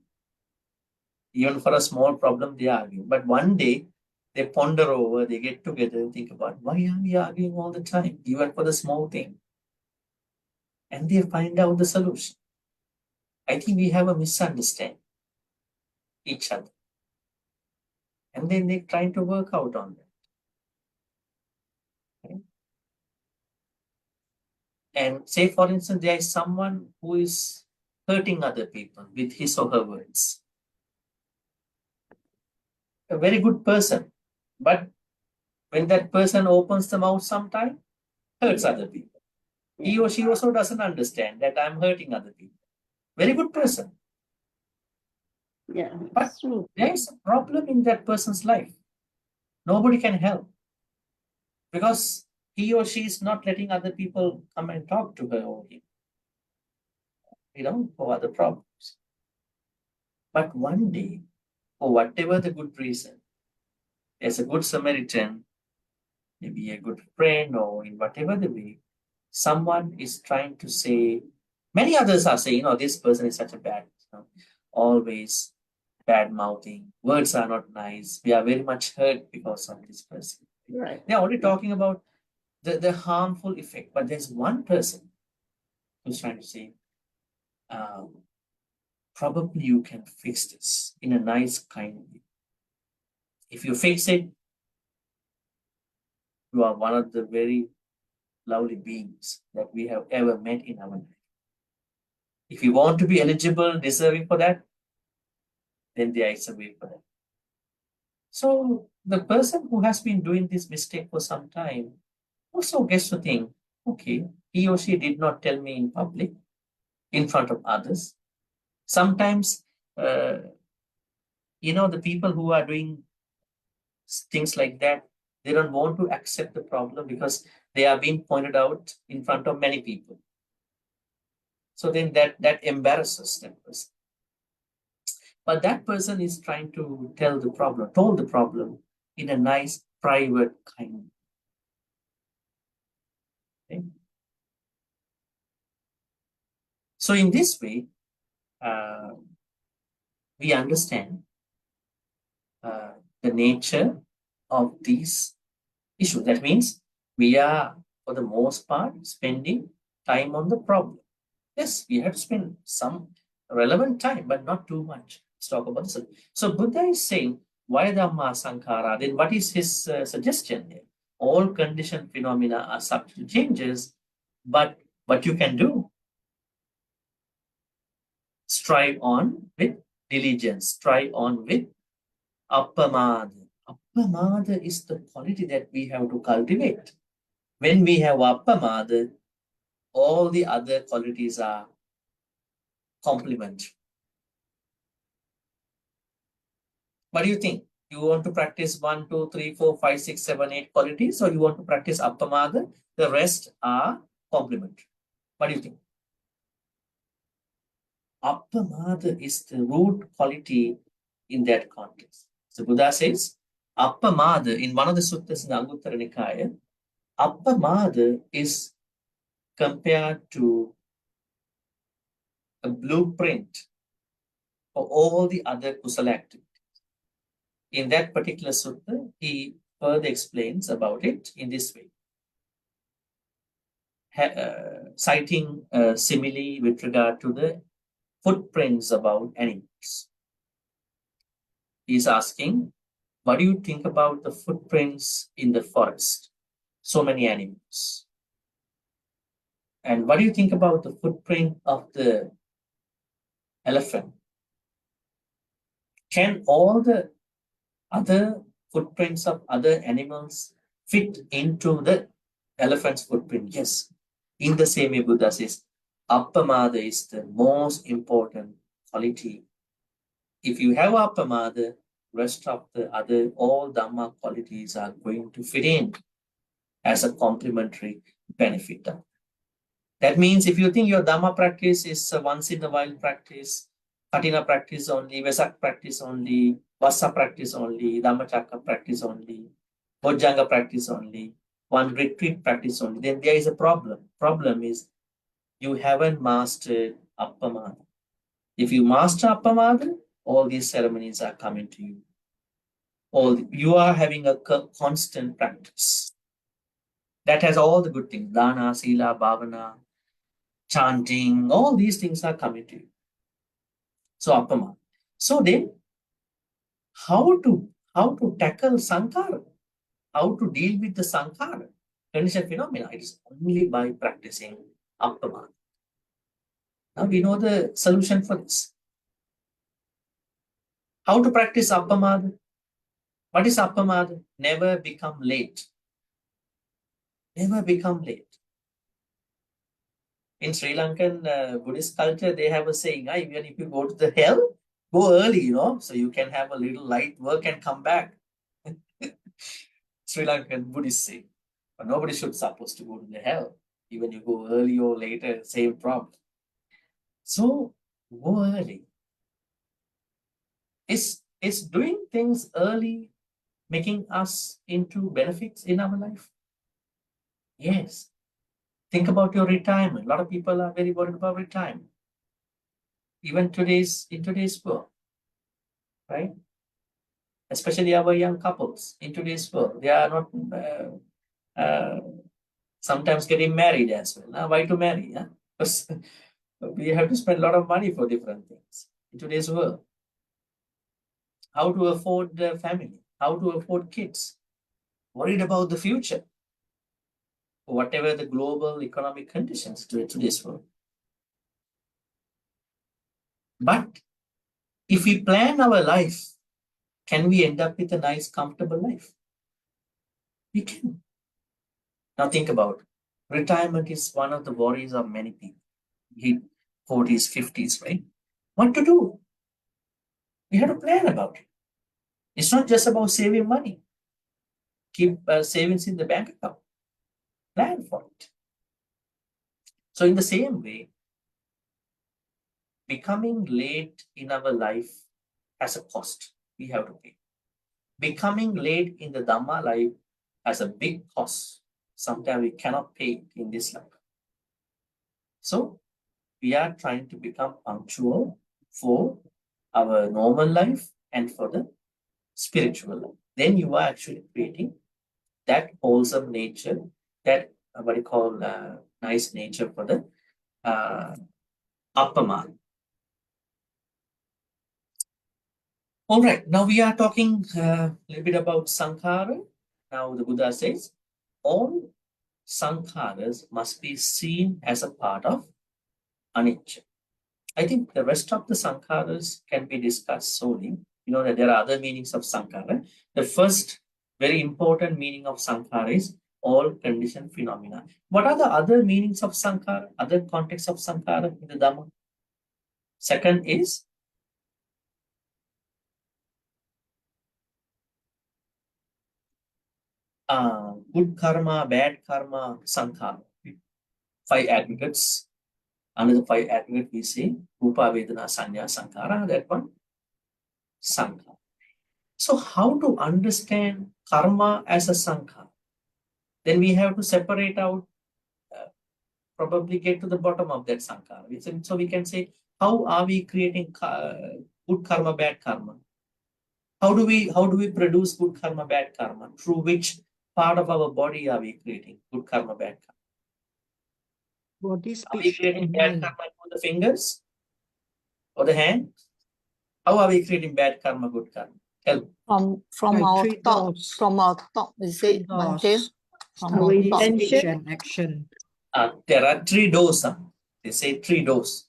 Even for a small problem, they argue. But one day, they ponder over, they get together and think about, why are we arguing all the time, even for the small thing? And they find out the solution. I think we have a misunderstanding each other. And then they're trying to work out on that. Okay? And say, for instance, there is someone who is hurting other people with his or her words. A very good person. But when that person opens the mouth sometime, hurts other people. He or she also doesn't understand that I'm hurting other people. Very good person. Yeah, but true. There is a problem in that person's life. Nobody can help. Because he or she is not letting other people come and talk to her or him. For other problems. But one day, for whatever the good reason, there's a good Samaritan, maybe a good friend, or in whatever the way, someone is trying to say, many others are saying, this person is such a bad, always bad mouthing, words are not nice, we are very much hurt because of this person. Right. They're only talking about the harmful effect, but there's one person who's trying to say, probably you can fix this in a nice, kind way. If you fix it, you are one of the very lovely beings that we have ever met in our life. If you want to be eligible, deserving for that, then there is a way for that. So the person who has been doing this mistake for some time also gets to think, okay, he or she did not tell me in public, in front of others. Sometimes, the people who are doing things like that, they don't want to accept the problem because they are being pointed out in front of many people. So then that embarrasses that person. But that person is trying to told the problem in a nice, private kind of way. Okay? So in this way, we understand the nature of these issues. That means we are, for the most part, spending time on the problem. Yes, we have to spend some relevant time, but not too much. Let's talk about this. So Buddha is saying, why Dhamma Sankhara? Then what is his suggestion here? All conditioned phenomena are subject to changes, but what you can do? Strive on with diligence, strive on with appamada. Appamada is the quality that we have to cultivate. When we have appamada, all the other qualities are complementary. What do you think? You want to practice 1, 2, 3, 4, 5, 6, 7, 8 qualities, or you want to practice appamada? The rest are complementary. What do you think? Appamada is the root quality in that context. So Buddha says, appamada, in one of the suttas in the Anguttara Nikaya, appamada is compared to a blueprint for all the other kusala activities. In that particular sutta, he further explains about it in this way. Citing a simile with regard to the footprints about animals. He's asking, what do you think about the footprints in the forest? So many animals. And what do you think about the footprint of the elephant? Can all the other footprints of other animals fit into the elephant's footprint? Yes. In the same way, Buddha says, appamada is the most important quality. If you have appamada, rest of the other, all Dhamma qualities are going to fit in as a complementary benefit. That means if you think your Dhamma practice is a once in a while practice, Katina practice only, Vesak practice only, Vassa practice only, Dhammacakka practice only, Bojjhanga practice only, one retreat practice only, then there is a problem. Problem is you haven't mastered appamada. If you master appamada, all these ceremonies are coming to you. You are having a constant practice. That has all the good things. Dana, Sila, Bhavana, chanting, all these things are coming to you. So appamada. So then, how to tackle sankhara? How to deal with the sankhara, conditioned phenomena? It is only by practicing appamada. Now we know the solution for this. How to practice appamada? What is appamada? Never become late. Never become late. In Sri Lankan Buddhist culture, they have a saying, even if you go to the hell, go early, so you can have a little light work and come back. Sri Lankan Buddhists say, but nobody should supposed to go to the hell. Even you go early or later, same problem. So go early. Is doing things early making us into benefits in our life? Yes. Think about your retirement. A lot of people are very worried about retirement. Even in today's world, right? Especially our young couples in today's world, they are not sometimes getting married as well. Now, why to marry? Huh? Because we have to spend a lot of money for different things in today's world. How to afford the family? How to afford kids? Worried about the future. Whatever the global economic conditions to today's world. But if we plan our life, can we end up with a nice, comfortable life? We can. Now think about it. Retirement is one of the worries of many people. Hit 40s, 50s, right? What to do? We have to plan about it. It's not just about saving money. Keep savings in the bank account. plan for it. So in the same way, becoming late in our life has a cost we have to pay. Becoming late in the Dhamma life has a big cost. Sometimes we cannot pay it in this life. So we are trying to become punctual for our normal life and for the spiritual life. Then you are actually creating that wholesome nature, that what you call nice nature for the upper mind. All right, now we are talking a little bit about sankhara. Now the Buddha says, all sankharas must be seen as a part of anicca. I think the rest of the sankharas can be discussed solely. You know that there are other meanings of sankhara. The first very important meaning of sankhara is all conditioned phenomena. What are the other meanings of sankhara, other contexts of sankhara in the Dhamma? Second is good karma, bad karma, sankhara. 5 aggregates. Under the 5 aggregates, we say Rupa, Vedana, Sanya, Sankhara, that one, Sankhara. So how to understand karma as a sankhara? Then we have to separate out, probably get to the bottom of that sankhara. So we can say, how are we creating good karma, bad karma? How do we produce good karma, bad karma? Through which part of our body are we creating good karma, bad karma? Body, Are we speech, creating and bad mind. karma with the fingers or the hand? How are we creating bad karma, good karma? Tell me. From Like our three thought, doors. from our thought, is Three it, Bhante? doors. From our Body, thought. speech, and action. There are 3 doors. They say 3 doors.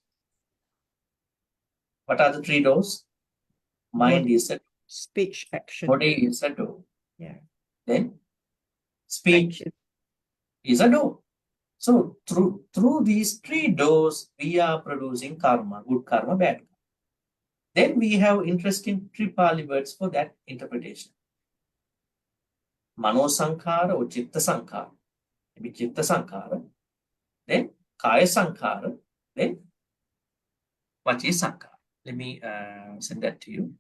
What are the 3 doors? Mind Body, is a speech, action. body is a door. Yeah. Then speech Action. is a door. So through these 3 doors, we are producing karma, good karma, bad karma. Then we have interesting 3 Pali words for that interpretation. Mano sankhara or chitta sankhara. Maybe chitta sankhara. Then kaya sankhara. Then vachi sankhara. Let me send that to you.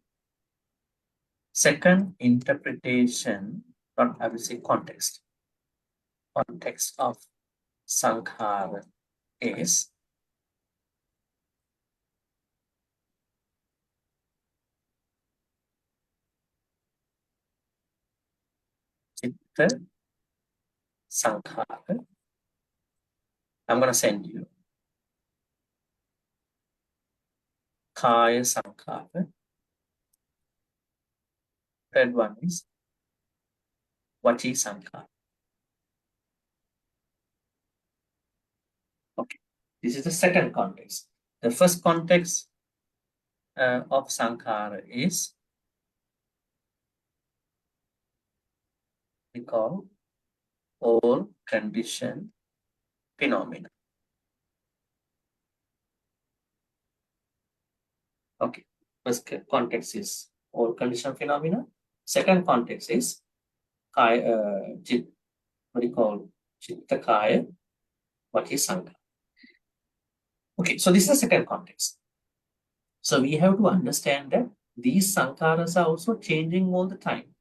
Second interpretation, or I will say context. Context of sankhara is chitta sankhara. I'm going to send you kaya sankhara. Third one is vachi sankhara. Okay, this is the second context. The first context of sankhara is we call all conditioned phenomena. Okay, first context is all conditioned phenomena. Second context is kaya, what do you call chitta kaya, vachi sankhara. Okay, so this is the second context. So we have to understand that these sankharas are also changing all the time.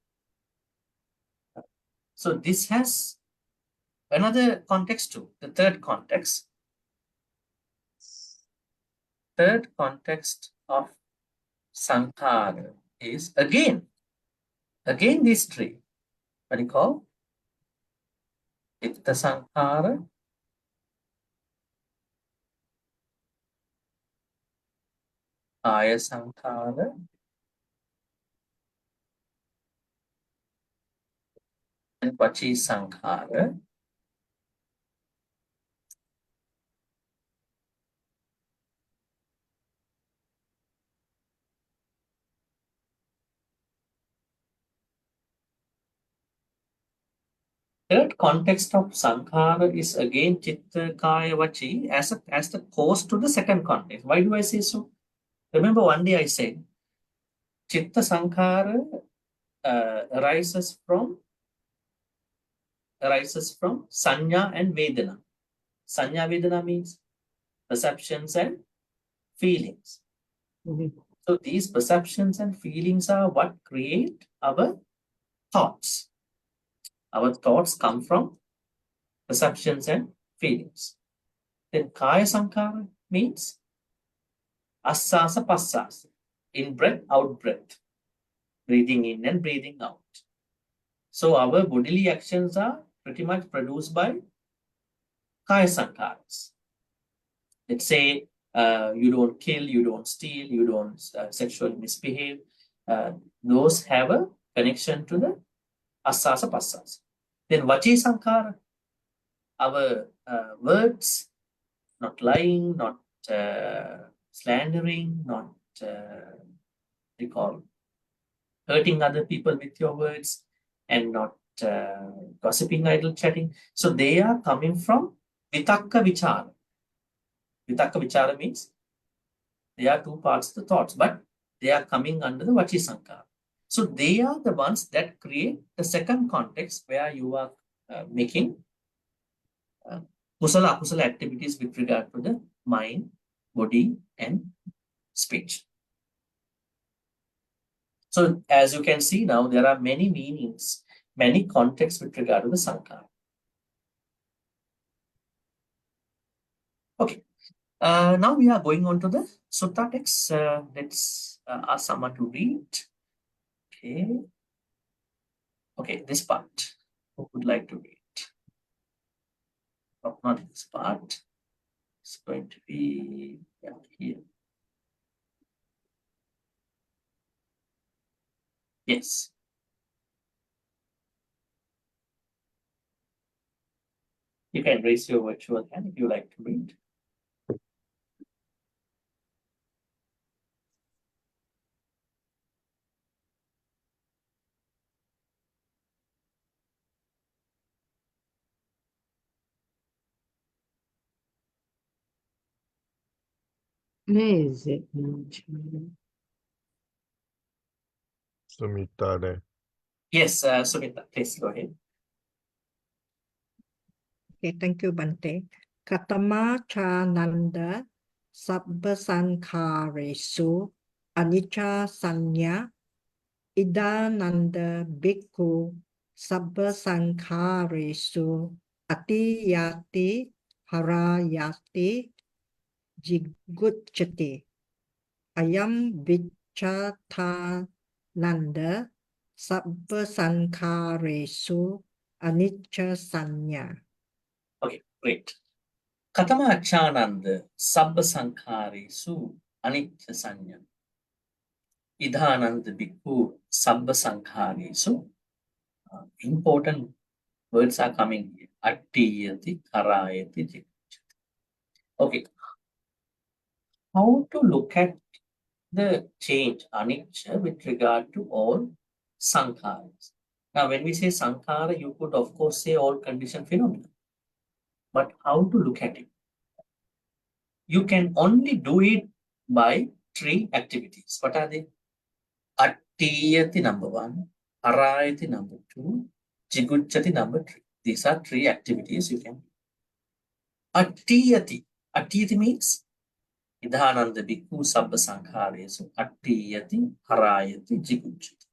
So this has another context too, the third context. Third context of sankhara is again these 3. What do you call? Chitta sankhara, kaya sankhara, and vachi sankhara. Third context of sankhara is again chitta, kaya, vachi as the cause to the second context. Why do I say so? Remember one day I said chitta sankhara arises from arises from Sanya and Vedana. Sanya Vedana means perceptions and feelings. So these perceptions and feelings are what create our thoughts. Our thoughts come from perceptions and feelings. Then Kaya Sankara means Asasa Passasa, in breath, out breath, breathing in and breathing out. So our bodily actions are pretty much produced by Kaya Sankaras. Let's say you don't kill, you don't steal, you don't sexually misbehave. Those have a connection to the Asasa Passasa. Then Vachi Sankara, our words, not lying, not slandering, not hurting other people with your words, and not gossiping, idle chatting. So they are coming from Vitakka Vichara. Vitakka Vichara means they are two parts of the thoughts, but they are coming under the Vachi Sankara. So they are the ones that create the second context where you are making kusala akusala activities with regard to the mind, body, and speech. So as you can see now, there are many meanings, many contexts with regard to the Sankara. Okay. Now we are going on to the Sutta text. Let's ask someone to read. Okay. Okay, this part. Who would like to read? Oh, not this part. It's going to be here. Yes. You can raise your virtual hand if you like to read. Where is it? Sumita there. Yes, Sumita, please go ahead. Okay, thank you, Bhante. Katama Chananda Sabba Sankharesu Anicca Sanya Idananda Bhikkhu Sabba Sankharesu Atiyati Harayati Jigucchati Ayam Vichata Nanda Sabba Sankharesu Anicca Sanya. Okay, great. Katama Achananda Sabba Sankharesu Anicca Sanya Idhananda Bhikkhu Sabba Sankharesu. Important words are coming here. Attiyati, Karayati, Jigucchati. Okay. How to look at the change, anicca, with regard to all sankharas? Now, when we say sankhara, you could of course say all conditioned phenomena. But how to look at it? You can only do it by three activities. What are they? Attiyati number one, Arayati number two, Jigucchati number three. These are three activities you can do. Attiyati. Attiyati means Idhananda Bhikkhu Sabba Sankharesu Attiyati Harayati Jigucchati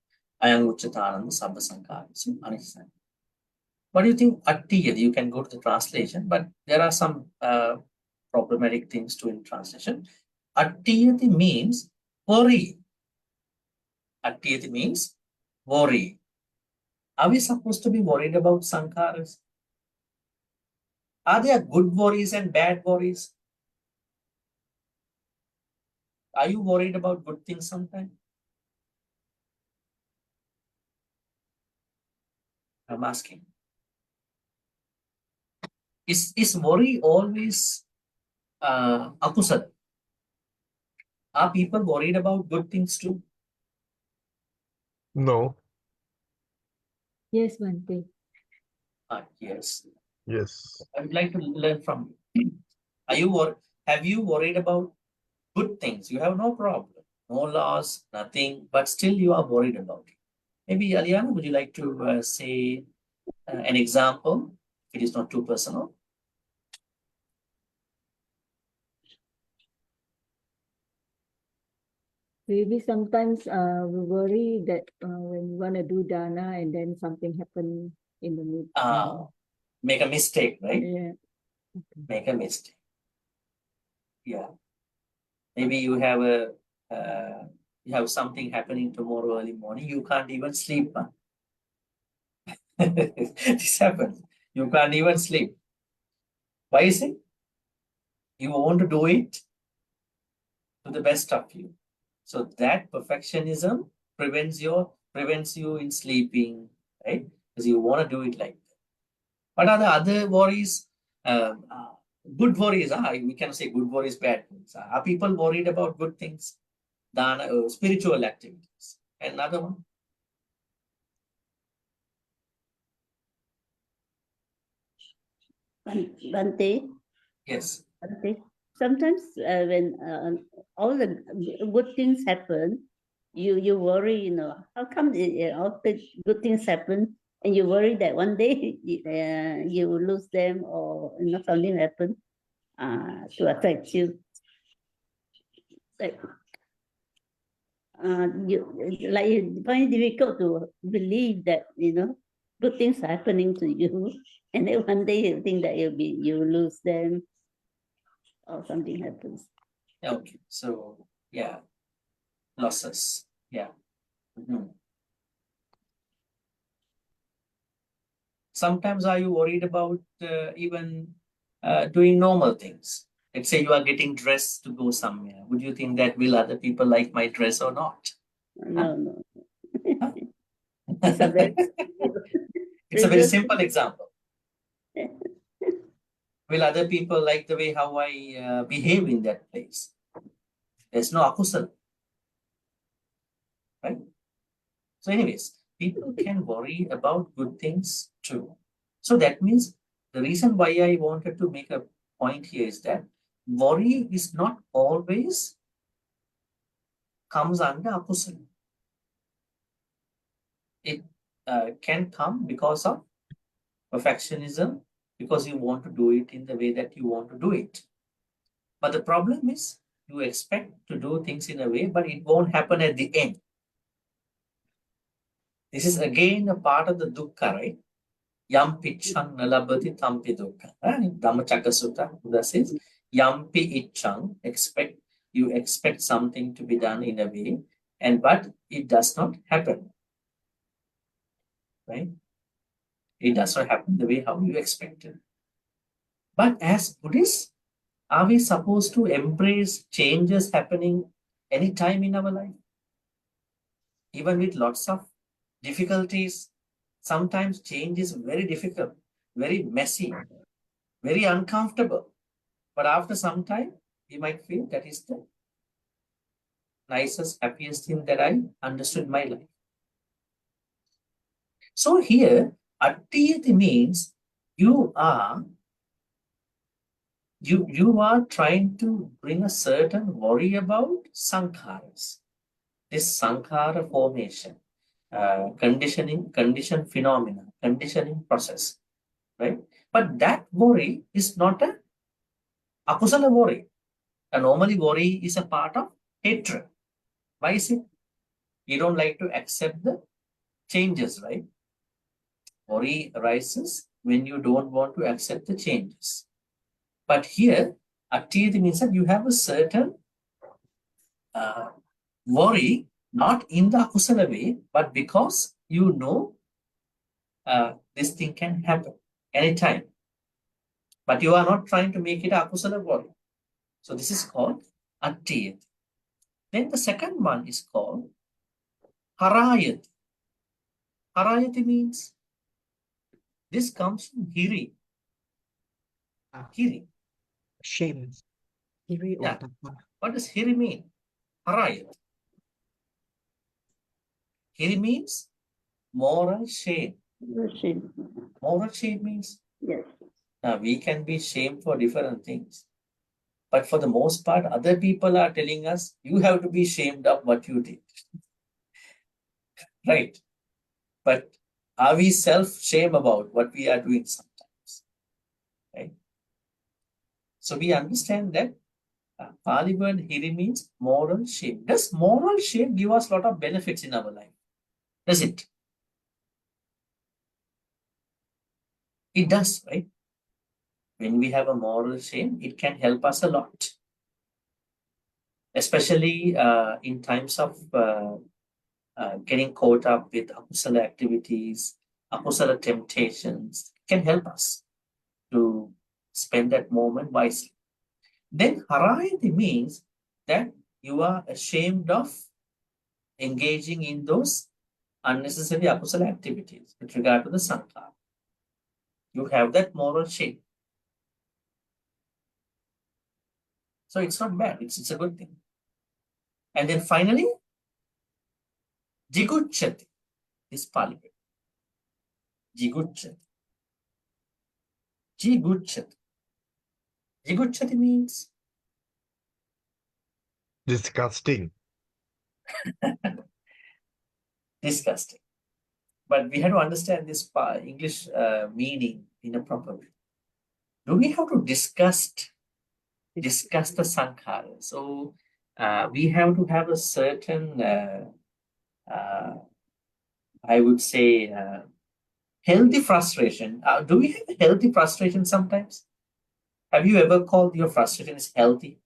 Ayam Ucchatananda Sabba Sankharesu Anicca. What do you think Attiyati? You can go to the translation, but there are some problematic things too in translation. Attiyati means worry. Attiyati means worry. Are we supposed to be worried about sankharas? Are there good worries and bad worries? Are you worried about good things sometimes? I'm asking. Is worry always akusal? Are people worried about good things too? No. Yes, Bhante. Yes. Yes. I would like to learn from you. Have you worried about good things? You have no problem, no loss, nothing, but still you are worried about it. Maybe Aliana, would you like to say An example, if it is not too personal. Maybe sometimes we worry that when we want to do dana and then something happen in the mid. Make a mistake, right? Yeah. Make a mistake. Yeah. Maybe you have something happening tomorrow early morning. You can't even sleep. Huh? This happens. You can't even sleep. Why is it? You want to do it to the best of you. So that perfectionism prevents you in sleeping, right? Because you want to do it like that. What are the other worries? Good worries. We can say good worries, bad things. Are people worried about good things? Than spiritual activities. Another one. Bhante, Yes. Bhante, sometimes when all the good things happen, you worry, how come all the good things happen, and you worry that one day you will lose them, or something happen to affect you. Like you find it difficult to believe that good things are happening to you, and then one day you think that you will lose them, or something happens. Okay. So yeah, losses. Yeah. Sometimes are you worried about even doing normal things? Let's say you are getting dressed to go somewhere. Would you think that will other people like my dress or not? No. Huh? It's a very It's a very simple example. Will other people like the way how I behave in that place? There's no akusala, right? So anyways, people can worry about good things too. So that means the reason why I wanted to make a point here is that worry is not always comes under akusala. It can come because of perfectionism, because you want to do it in the way that you want to do it. But the problem is you expect to do things in a way, but it won't happen at the end. This is again a part of the dukkha, right? Yampi chang nalabati tampi dukkha. Dhammacakka Sutta, Buddha says, Yampi ichang, you expect something to be done in a way, but it does not happen. Right? It does not happen the way how you expected. But as Buddhists, are we supposed to embrace changes happening anytime in our life? Even with lots of difficulties, sometimes change is very difficult, very messy, very uncomfortable. But after some time, we might feel that is the nicest, happiest thing that I understood in my life. So here, attiyati means you are trying to bring a certain worry about sankharas. This sankhara formation, condition phenomena, conditioning process, right? But that worry is not a akusala worry. Normally worry is a part of hatred. Why is it? You don't like to accept the changes, right? Worry arises when you don't want to accept the changes. But here, attiyati means that you have a certain worry, not in the akusala way, but because you know this thing can happen anytime. But you are not trying to make it a akusala worry. So this is called attiyati. Then the second one is called harayati. Harayati means this comes from hiri. Hiri. Shame. Hiri Yeah. otapa. What does hiri mean? Harayati. Hiri means moral shame. Moral shame means Yes. we can be shamed for different things. But for the most part, other people are telling us, you have to be shamed of what you did. Right? But Are we self-shame about what we are doing sometimes? Right? So we understand that Pali word hiri means moral shame. Does moral shame give us a lot of benefits in our life? Does it? It does, right? When we have a moral shame, it can help us a lot. Especially in times of getting caught up with akusala activities, akusala temptations, can help us to spend that moment wisely. Then harayati means that you are ashamed of engaging in those unnecessary akusala activities with regard to the sankhara. You have that moral shame. So it's not bad, it's a good thing. And then finally, jigucchati is Pali word. Jigucchati. Jigucchati. Jigucchati means Disgusting. disgusting. But we have to understand this English meaning in a proper way. Do we have to discuss the sankhara? So we have to have a certain, I would say, healthy frustration. Do we have healthy frustration sometimes? Have you ever called your frustration is healthy?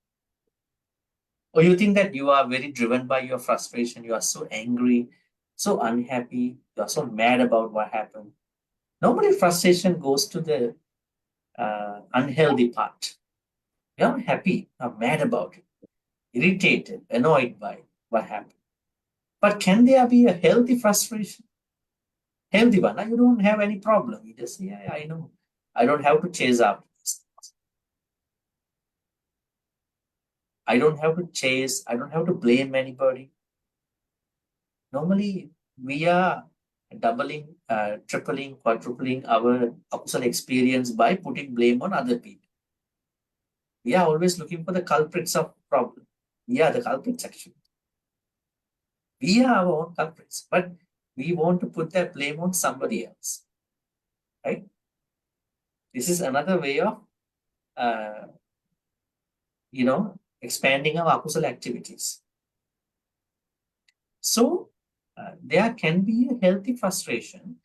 Or you think that you are very driven by your frustration, you are so angry, so unhappy, you are so mad about what happened. Normally, frustration goes to the unhealthy part. You're not happy, you're mad about it, irritated, annoyed by what happened. But can there be a healthy frustration? Healthy one, you don't have any problem. You just say, yeah, I know. I don't have to chase after this. I don't have to chase, I don't have to blame anybody. Normally, we are doubling, tripling, quadrupling our akusala experience by putting blame on other people. We are always looking for the culprits of problem. We are the culprits actually. We are our own culprits, but we want to put that blame on somebody else, right? This is another way of, expanding our akusala activities. So there can be a healthy frustration.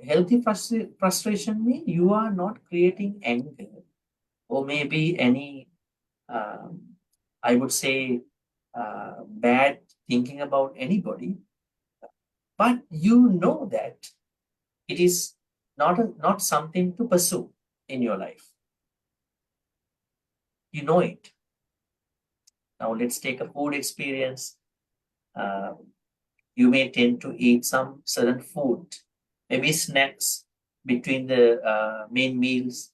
Healthy frustration means you are not creating anger or maybe any, I would say, bad thinking about anybody, but you know that it is not something to pursue in your life. You know it. Now let's take a food experience. You may tend to eat some certain food, maybe snacks between the main meals.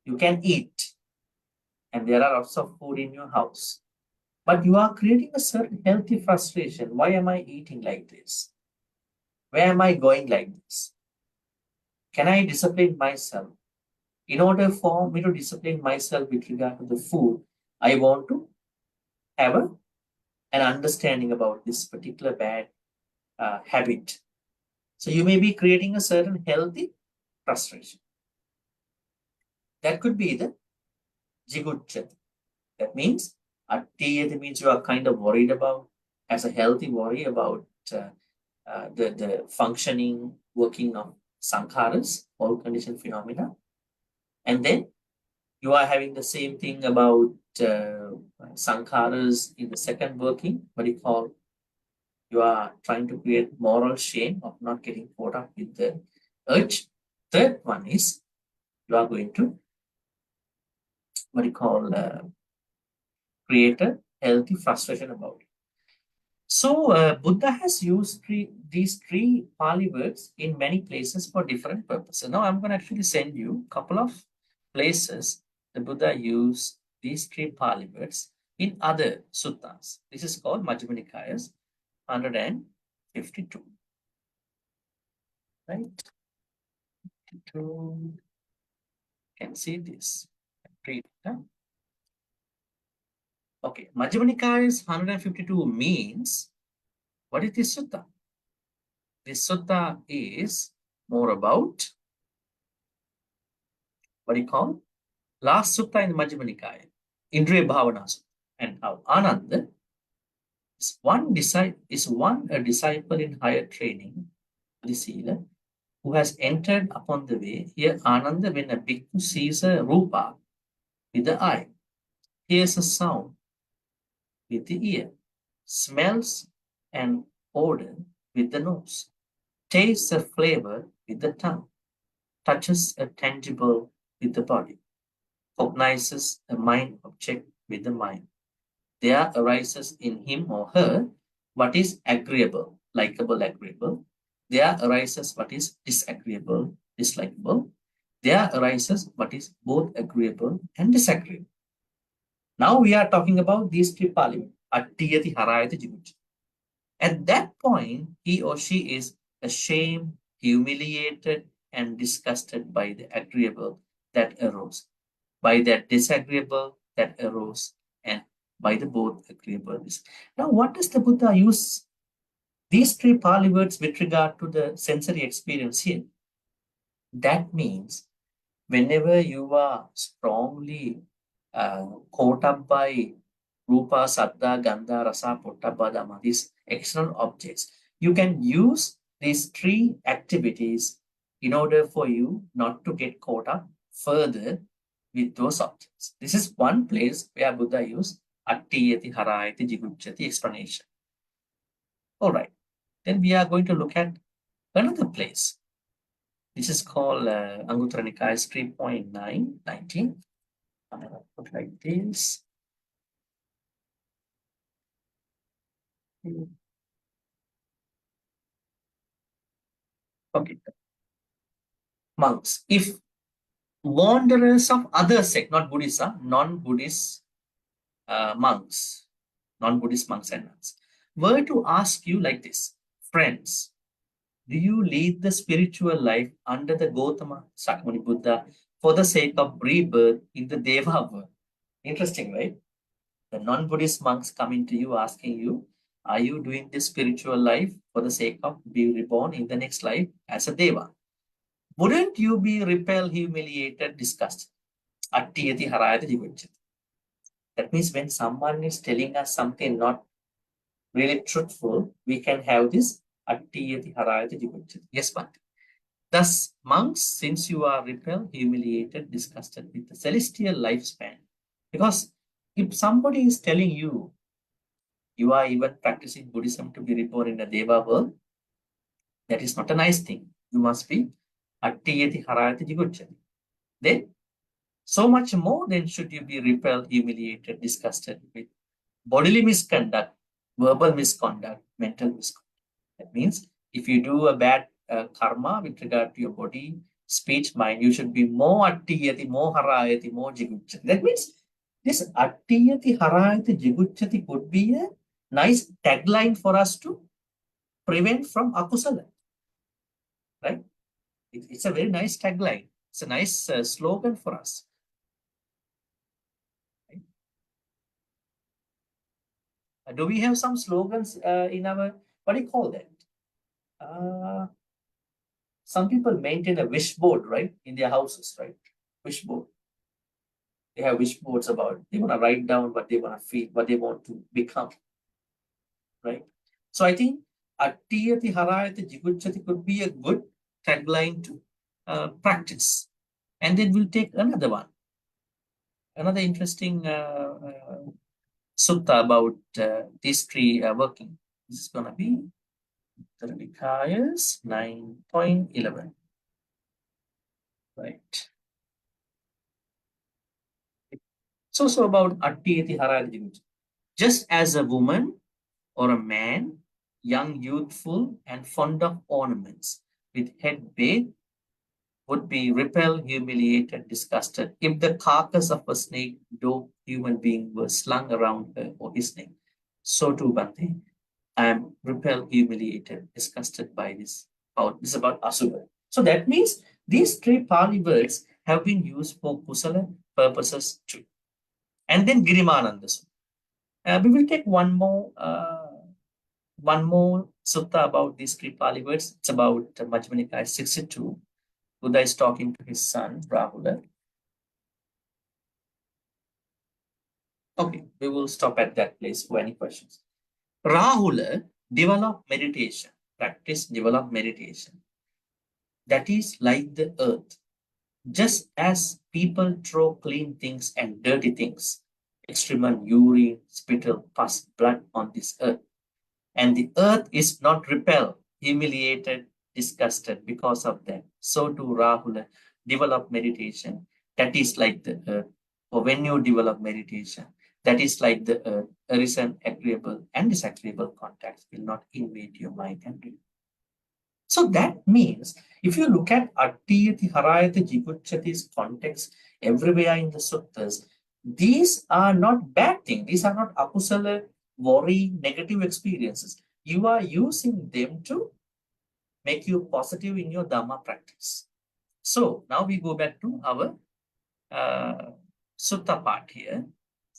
You can eat, and there are lots of food in your house. But you are creating a certain healthy frustration. Why am I eating like this? Where am I going like this? Can I discipline myself? In order for me to discipline myself with regard to the food, I want to have an understanding about this particular bad habit. So you may be creating a certain healthy frustration. That could be the jigucchati. That means attiyati means you are kind of worried about, as a healthy worry about the functioning, working of sankharas, all conditioned phenomena. And then you are having the same thing about sankharas in the second working, what you call, you are trying to create moral shame of not getting caught up with the urge. Third one is you are going to, what you call, create a healthy frustration about it. So Buddha has used these three Pali words in many places for different purposes. Now I'm going to actually send you a couple of places the Buddha used these three Pali words in other suttas. This is called Majjhima Nikaya's 152. Right? 52. Can see this. Read it down. Okay, Majjhima Nikaya's 152 means, what is this sutta? this sutta is more about what do you call? Last sutta in the Majjhima Nikaya, Indriya Bhavana Sutta, and how Ananda is a disciple in higher training, the Sila, who has entered upon the way. Here, Ananda, when a bhikkhu sees a rupa with the eye, hears a sound with the ear, smells an odor with the nose, tastes a flavor with the tongue, touches a tangible with the body, cognizes a mind object with the mind. There arises in him or her what is agreeable, likable, agreeable. There arises what is disagreeable, dislikable. There arises what is both agreeable and disagreeable. Now we are talking about these three parliaments. Attiyati harayati jigucchati. At that point, he or she is ashamed, humiliated, and disgusted by the agreeable that arose, by that disagreeable that arose, and by the both agreeable. Now, what does the Buddha use these three Pali words with regard to the sensory experience here? That means whenever you are strongly caught up by Rupa, Saddha, Gandha, Rasa, Pottabha, Dhamma, these external objects, you can use these three activities in order for you not to get caught up further with those objects. This is one place where Buddha used Attiyati Harayati Jigucchati explanation. All right, then we are going to look at another place. This is called Anguttara Nikaya 3.9, I'm going to put like this. Okay. Monks. If wanderers of other sect, not Buddhist, non-Buddhist monks, non-Buddhist monks and nuns, were to ask you like this, friends, do you lead the spiritual life under the Gautama Sakyamuni Buddha for the sake of rebirth in the Deva world? Interesting, right? The non-Buddhist monks coming to you asking you, are you doing this spiritual life for the sake of being reborn in the next life as a Deva? Wouldn't you be repelled, humiliated, disgusted? Attiyati harayati jigucchati. That means when someone is telling us something not really truthful, we can have this attiyati harayati jigucchati. Yes, Bhante. Thus, monks, since you are repelled, humiliated, disgusted with the celestial lifespan, because if somebody is telling you, you are even practicing Buddhism to be reborn in a Deva world, that is not a nice thing. You must be attiyati harayati jigucchati. Then, so much more then should you be repelled, humiliated, disgusted with bodily misconduct, verbal misconduct, mental misconduct. That means if you do a bad karma with regard to your body, speech, mind, you should be more attiyati, more harayati, more jigucchati. That means this attiyati, harayati, jigucchati could be a nice tagline for us to prevent from akusala. Right? It's a very nice tagline. It's a nice slogan for us. Right? Do we have some slogans in our, what do you call that? Some people maintain a wish board, right, in their houses, right? Wish board. They have wish boards about, they want to write down what they want to feel, what they want to become, right? So I think Attiyati Harayati Jigucchati could be a good tagline to practice. And then we'll take another one. Another interesting sutta about these three working. This is going to be the Nikayas 9.11. Right. It's also about Attiyati Harayati Jigucchati. Just as a woman or a man, young, youthful, and fond of ornaments, with head bathed, would be repelled, humiliated, disgusted if the carcass of a snake, dope human being were slung around her or his neck. So too, Bhante, I am repelled, humiliated, disgusted by this. This is about Asura. So that means these three Pali words have been used for Kusala purposes too. And then Girimānanda Sutta. We will take one more one more sutta about these three Pali words. It's about Majjhima Nikaya 62. Buddha is talking to his son, Rahula. Okay, we will stop at that place for any questions. Rahula, develop meditation, practice, develop meditation. That is like the earth. Just as people throw clean things and dirty things, excrement, urine, spittle, pus, blood on this earth, and the earth is not repelled, humiliated, disgusted because of them. So too, Rahula, develop meditation. That is like the earth. Or when you develop meditation, that is like the earth. There is an agreeable and disagreeable contact will not invade your mind and will. So that means if you look at Attiyati Harayati Jigucchati's context everywhere in the suttas, these are not bad things. These are not akusala, worry, negative experiences. You are using them to make you positive in your Dhamma practice. So now we go back to our sutta part here.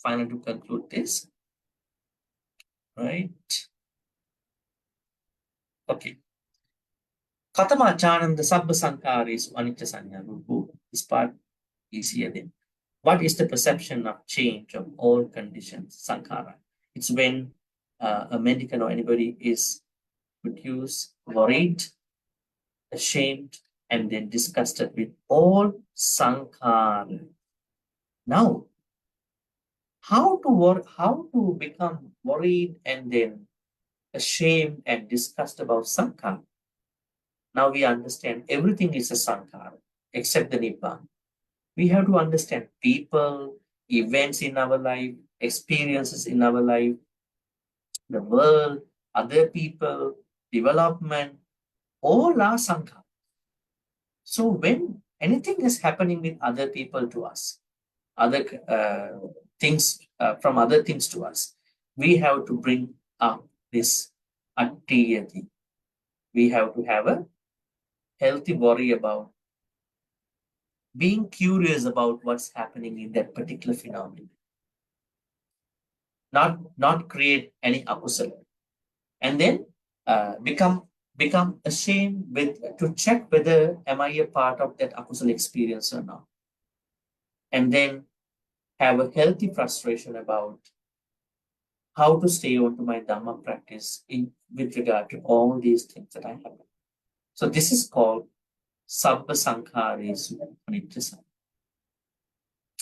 Finally, to conclude this. Right. Okay. Katama Chananda Sabba Sankaris Anicca Sanya Rupu. This part is here then. What is the perception of change of all conditions, Sankara? It's when a mendicant or anybody is confused, worried, ashamed, and then disgusted with all Sankara. Now, how to become worried and then ashamed and disgusted about Sankara? Now we understand everything is a Sankara except the Nibbana. We have to understand people, events in our life, experiences in our life, the world, other people, development, all are Sankara. So when anything is happening with other people to us, other things from other things to us, we have to bring up this attiyati. We have to have a healthy worry about being curious about what's happening in that particular phenomenon. Not create any akusala. And then become ashamed to check whether am I a part of that akusala experience or not. And then have a healthy frustration about how to stay on to my Dhamma practice with regard to all these things that I have. So this is called Sabba Sankharesu Anicca.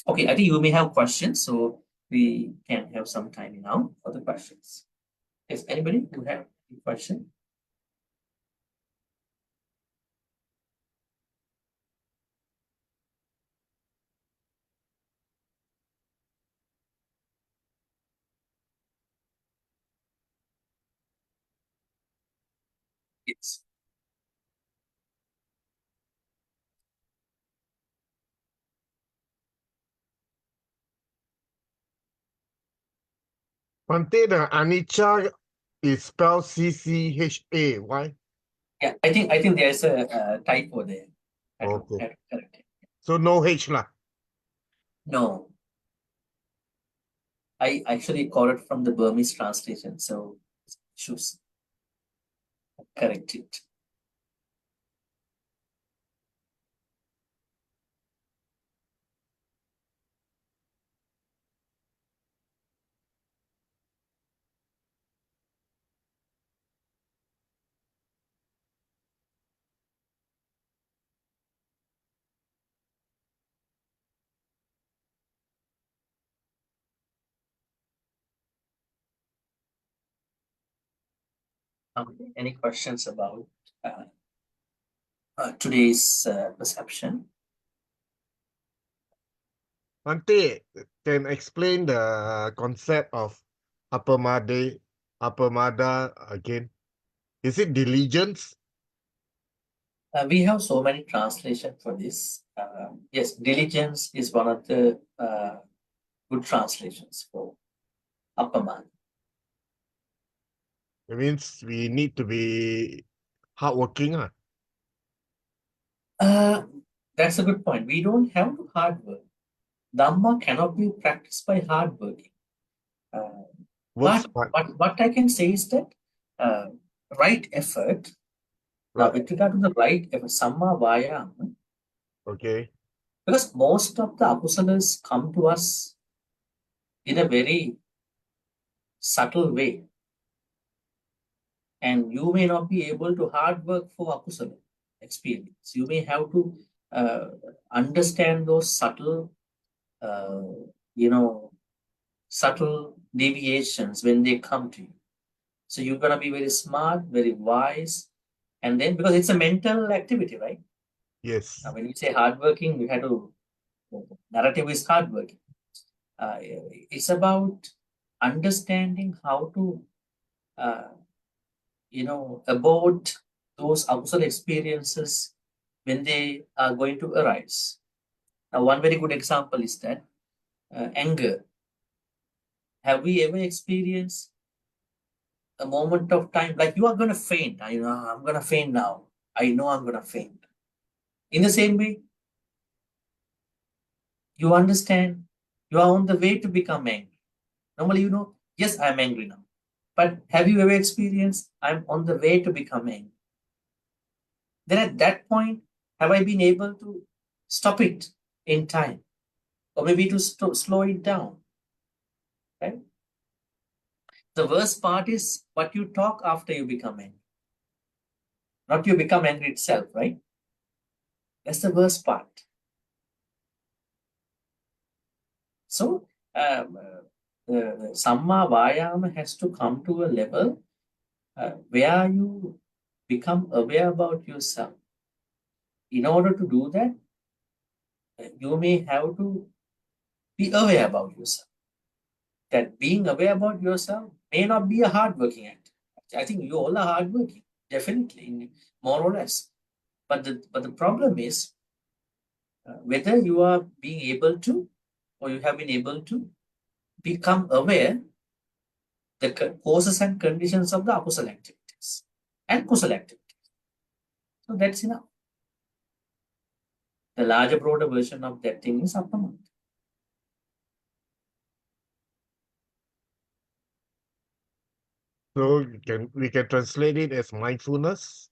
Okay, I think you may have questions, so we can have some time now for the questions. Is anybody who have a question? Yes. Bhante, the anicca is spelled CCHA. Why? Yeah, I think there's a typo there. I have to Okay. correct it. So no H lah. No. I actually call it from the Burmese translation, so should correct it. Any questions about today's perception? Bhante, can explain the concept of apamada again. Is it diligence? We have so many translations for this. Yes, diligence is one of the good translations for Appaman. It means we need to be hardworking. That's a good point. We don't have to hard work. Dhamma cannot be practiced by hard working. Works But what I can say is that right effort. Now, Right. with regard to the right effort, Samma Vayama, Okay. because most of the apusalas come to us in a very subtle way. And you may not be able to hard work for akusala experience. You may have to understand those subtle, uh, subtle deviations when they come to you. So you're going to be very smart, very wise. And then, because it's a mental activity, right? Yes. Now, when you say hardworking, we have to, narrative is hardworking. It's about understanding how to, about those akusala experiences when they are going to arise. Now, one very good example is that anger. Have we ever experienced a moment of time like you are going to faint? I'm going to faint now. I know I'm going to faint. In the same way, you understand you are on the way to become angry. Normally, yes, I'm angry now. But have you ever experienced I'm on the way to become angry? Then at that point, have I been able to stop it in time? Or maybe to slow it down? Right? The worst part is what you talk after you become angry. Not you become angry itself, right? That's the worst part. So, Samma Vayama has to come to a level where you become aware about yourself. In order to do that, you may have to be aware about yourself. That being aware about yourself may not be a hardworking act. I think you all are hardworking, definitely, more or less. But the problem is whether you are being able to, or you have been able to become aware the causes and conditions of the akusala activities and kusala activities. So that's enough. The larger, broader version of that thing is Appamanta. So we can translate it as mindfulness,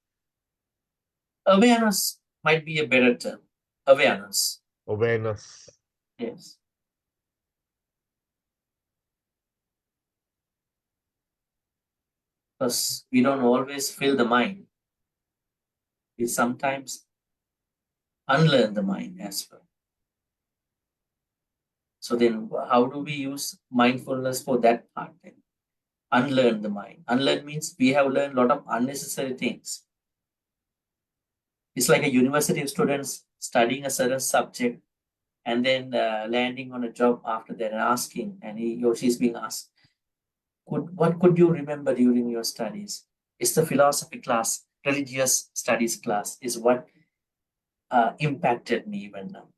Awareness might be a better term. Awareness. awareness. Yes. Because we don't always fill the mind. We sometimes unlearn the mind as well. So then how do we use mindfulness for that part then? Unlearn the mind. Unlearn means we have learned a lot of unnecessary things. It's like a university of students studying a certain subject and then landing on a job after that and asking, and he or she's being asked, what could you remember during your studies? It's the philosophy class, religious studies class is what impacted me even now.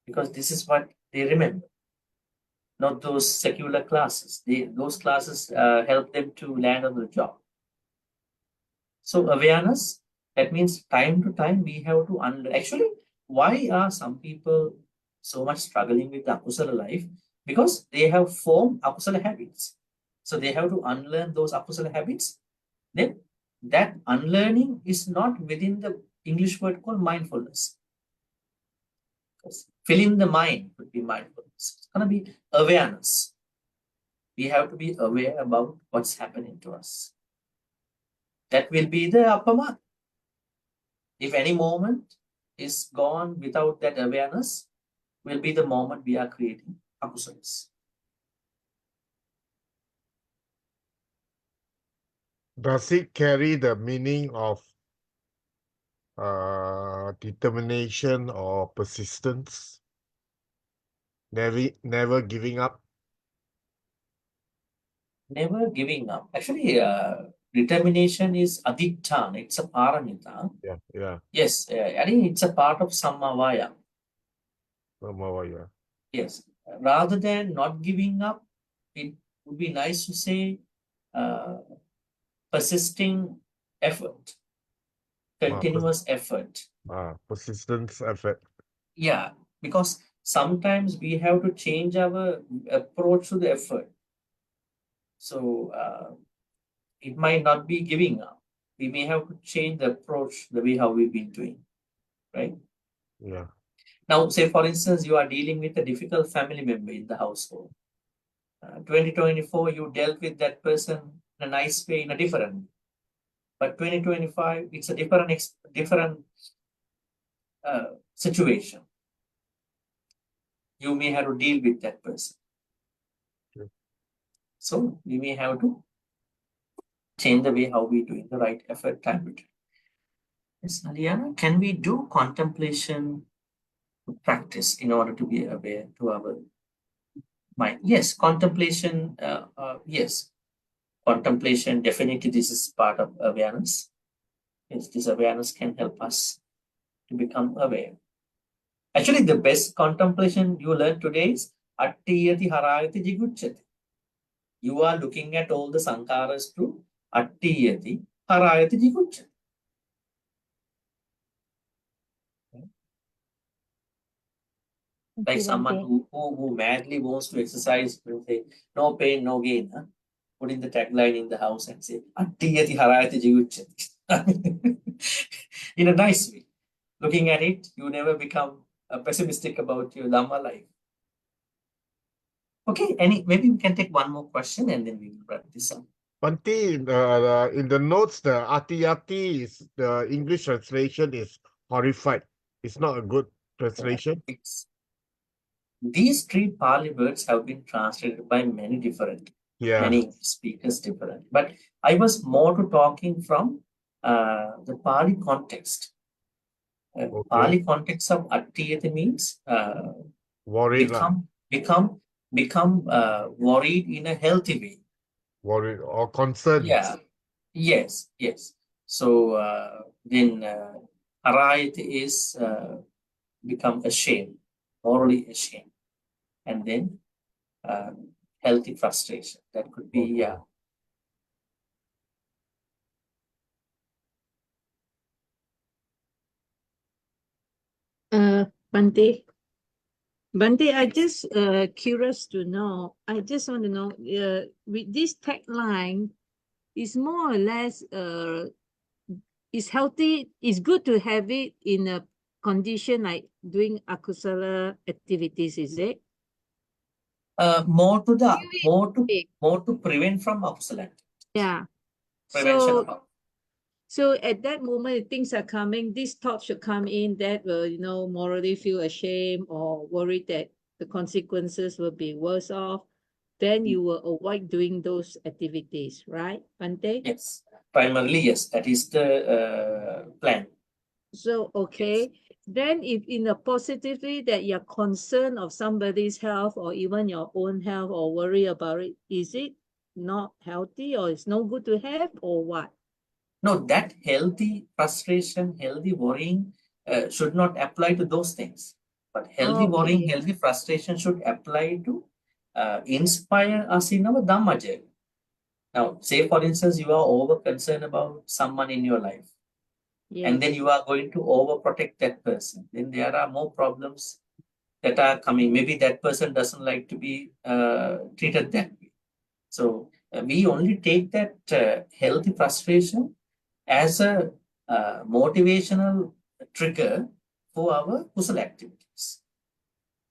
Because this is what they remember, not those secular classes. Those classes help them to land on the job. So awareness, that means time to time we have to unlearn. Actually, why are some people so much struggling with the akusala life? Because they have formed akusala habits. So they have to unlearn those akusala habits. Then that unlearning is not within the English word called mindfulness. Because filling the mind would be mindfulness. It's going to be awareness. We have to be aware about what's happening to us. That will be the appamada. If any moment is gone without that awareness, will be the moment we are creating akusalas. Does it carry the meaning of determination or persistence? Never giving up? Never giving up. Actually, determination is adhitthana. It's a paramita. Yeah. Yes, I think it's a part of sammavaya. Yeah. Yes. Rather than not giving up, it would be nice to say persisting effort, continuous effort. Persistence effort. Yeah, because sometimes we have to change our approach to the effort. So it might not be giving up. We may have to change the approach, the way how we've been doing, right? Yeah. Now, say for instance, you are dealing with a difficult family member in the household. 2024, you dealt with that person in a nice way, in a different way. But 2025, it's a different situation. You may have to deal with that person. Okay. So we may have to change the way how we do in the right effort time between. Yes, Aliana, can we do contemplation practice in order to be aware to our mind? Yes, contemplation, yes. Contemplation, definitely this is part of awareness. Yes, this awareness can help us to become aware. Actually, the best contemplation you learn today is Attiyati Harayati Jigucchati. You are looking at all the sankharas through Attiyati Harayati Jigucchati. Like someone who madly wants to exercise, will say, no pain, no gain. Huh? Putting the tagline in the house and say, Attiyati Harayati Jigucchati. In a nice way. Looking at it, you never become pessimistic about your Dhamma life. Okay, maybe we can take one more question and then we will wrap this up. Bhante, in the notes, the Ati is the English translation is horrified. It's not a good translation. These three Pali words have been translated by many speakers different. But I was more to talking from the Pali context. Okay. Pali context of Attiyati means Worried, become worried in a healthy way. worried or concerned. Yeah. Yes. So then Harayati is become ashamed, morally ashamed, and then healthy frustration. That could be Okay. Bhante, I just curious to know. I just want to know, with this tagline, is more or less is healthy. It's good to have it in a condition like doing akusala activities. Is it? More to prevent from akusala. Yeah. Prevention So at that moment, things are coming, this thought should come in that will, morally feel ashamed or worried that the consequences will be worse off. Then you will avoid doing those activities, right, Bhante? Yes, primarily, yes, that is the plan. So, okay. Then if in a positively that you're concerned of somebody's health or even your own health or worry about it, is it not healthy or it's no good to have or what? No, that healthy frustration, healthy worrying should not apply to those things. But healthy worrying, healthy frustration should apply to inspire us in our Dhamma journey. Now, say for instance, you are over concerned about someone in your life. Yes. And then you are going to overprotect that person. Then there are more problems that are coming. Maybe that person doesn't like to be treated that way. So we only take that healthy frustration as a motivational trigger for our kusala activities,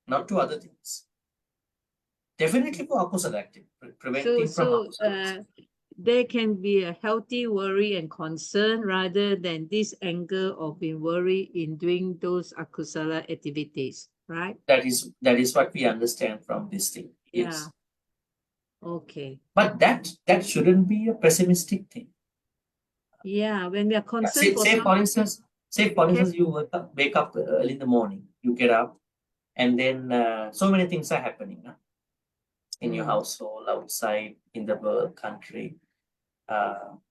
not to other things. Definitely for akusala activity, preventing from akusala. There can be a healthy worry and concern rather than this anger of being worried in doing those akusala activities, right? That is what we understand from this thing. Yes. Yeah. Okay. But that shouldn't be a pessimistic thing. Yeah, when we are concerned Say for instance, you wake up early in the morning, you get up, and then so many things are happening in your household, outside, in the world, country.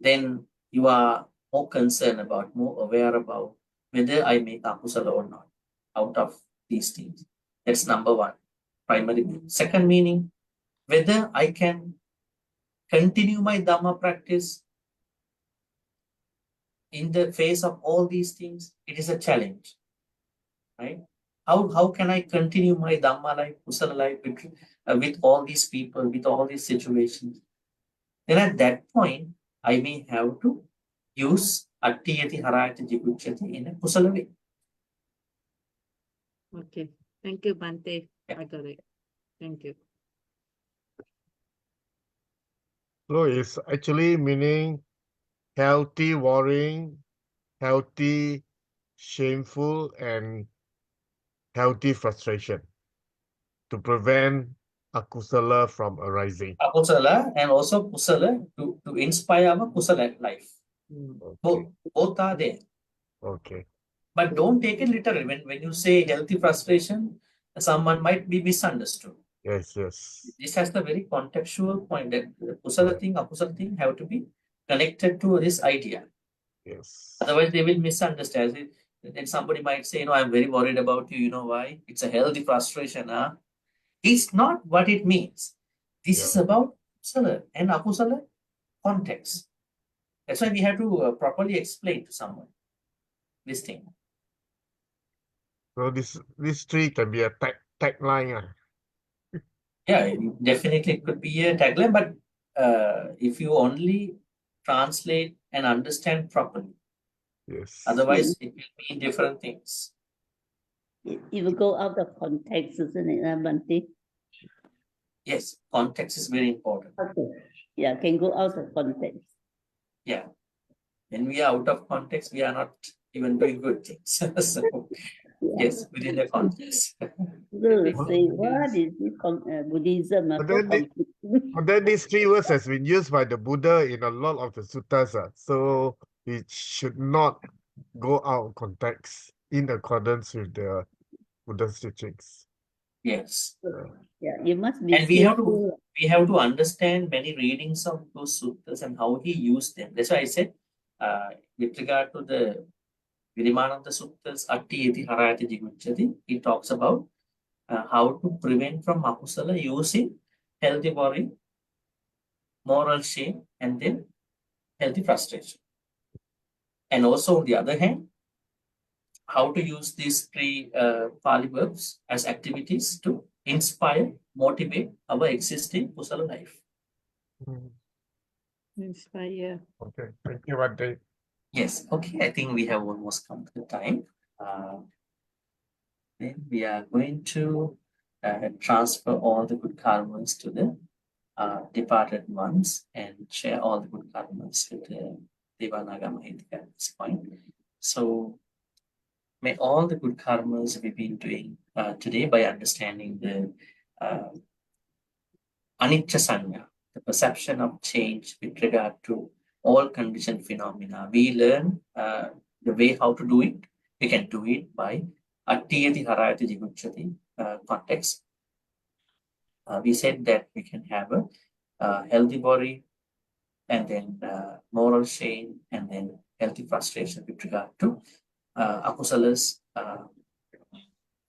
Then you are more concerned about, more aware about whether I make akusala or not out of these things. That's number one, primary meaning. Second meaning, whether I can continue my Dhamma practice in the face of all these things. It is a challenge, right? How can I continue my Dhamma life, Kusala life with all these people, with all these situations? Then at that point, I may have to use Attiyati Harayati Jiguchyati in a Kusala way. Okay. Thank you, Bhante. Yeah. I got it. Thank you. So it's actually meaning healthy worrying, healthy shameful, and healthy frustration to prevent akusala from arising. Akusala and also Kusala to inspire our Kusala life. Okay. Both are there. Okay. But don't take it literally. When you say healthy frustration, someone might be misunderstood. Yes, yes. This has the very contextual point that the Kusala thing, Akusala thing have to be connected to this idea. Yes. Otherwise, they will misunderstand it. Then somebody might say, I'm very worried about you. You know why? It's a healthy frustration. Huh? It's not what it means. This is about Kusala and Akusala context. That's why we have to properly explain to someone this thing. So this tree can be a tagline. Yeah, definitely it could be a tagline, but if you only translate and understand properly, Yes. otherwise it will mean different things. It will go out of context, isn't it, Bhante? Yes, context is very important. Okay. Yeah, can go out of context. Yeah. When we are out of context, we are not even doing good things. So, yes, within the context. So say, what is this Buddhism? But then these 3 words has been used by the Buddha in a lot of the suttas. So it should not go out of context in accordance with the Buddha's teachings. Yes. Yeah, you must be And we have to understand many readings of those suttas and how he used them. That's why I said, with regard to the Girimānanda Sutta's Attiyati Harayati Jiguchyati, he talks about how to prevent from akusala using healthy worry, moral shame, and then healthy frustration. And also, on the other hand, how to use these 3 Pali verbs as activities to inspire, motivate our existing kusala life. Inspire. Okay, thank you, Bhante. Yes, okay, I think we have almost come to the time. Then we are going to transfer all the good karmas to the departed ones and share all the good karmas with the Devanaga Mahitika at this point. So may all the good karmas we've been doing today by understanding the anicca sanya, the perception of change with regard to all conditioned phenomena. We learn the way how to do it. We can do it by Attiyati Harayati Jiguchyati context. We said that we can have a healthy worry and then moral shame and then healthy frustration with regard to akusalas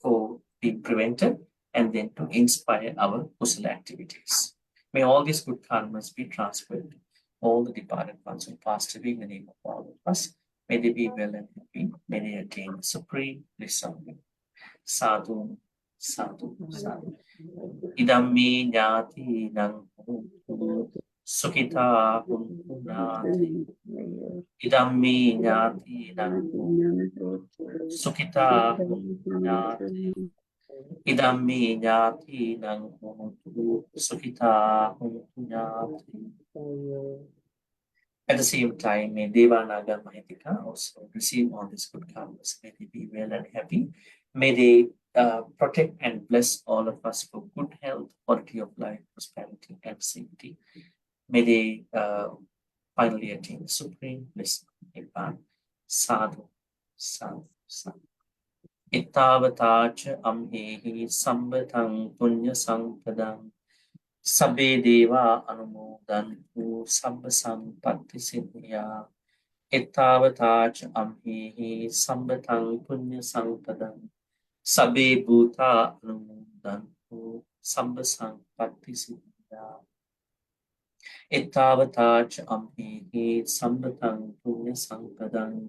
for being prevented and then to inspire our kusala activities. May all these good karmas be transferred to all the departed ones who passed away in the name of all of us. May they be well and happy. May they attain supreme bliss. Sadhu, sadhu, sadhu. Idammi jnati nang sukita punati. Idammi jnati nang sukita punati. Idammi jnati nang sukita punati. At the same time, may Devanaga Mahitika also receive all these good karmas. May they be well and happy. May they protect and bless all of us for good health, quality of life, prosperity, and safety. May they finally attain supreme bliss. Nibbana. Sadhu, sadhu, sadhu. Ittavatacha amhehi sambatang punya sampadang. Sabbe deva anumodantu sabba sampatti siddhya. Ittavatacha amhehi sambatang punya sampadang. Sabbe bhuta anumodantu sabba sampatti siddhya. Ittavatacha amhehi sambatang punya sampadang.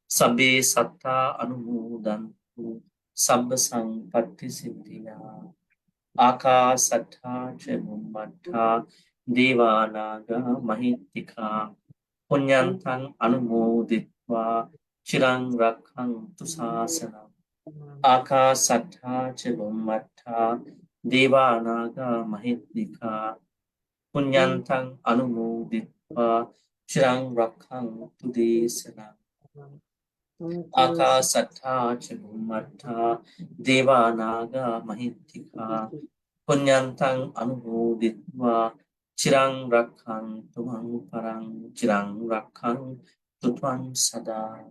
Sabbe satta anumodantu sabba sampatti siddhya. Akasattha cha Bhummata Devanaga Mahitika Punyantang anumoditva chirang rakhantu sasanam. Akasattha chibumattha deva naga mahitnika. Punyantang anumoditva chirang rakhantu desanam. Akasattha chibumattha deva naga mahittika. Punyantang anumoditva chirang rakhantu mang parang chirang rakhantu tvam sada.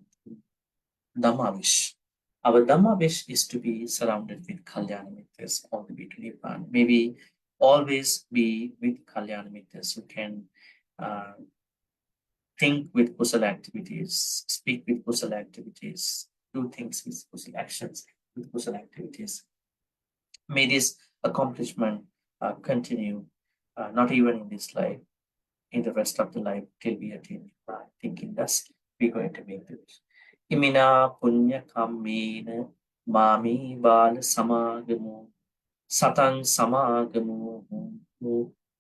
Dhamma-wish. Our Dhamma-wish is to be surrounded with Kalyana Mitras all the way to Nibbana. Maybe always be with Kalyana Mitras who can think with Kusala activities, speak with Kusala activities, do things with Kusala actions, with Kusala activities. May this accomplishment continue, not even in this life, in the rest of the life till we attain Nibbana. Thinking thus, we're going to make this. Imina punya kammena mami bala samagamu satan samagamu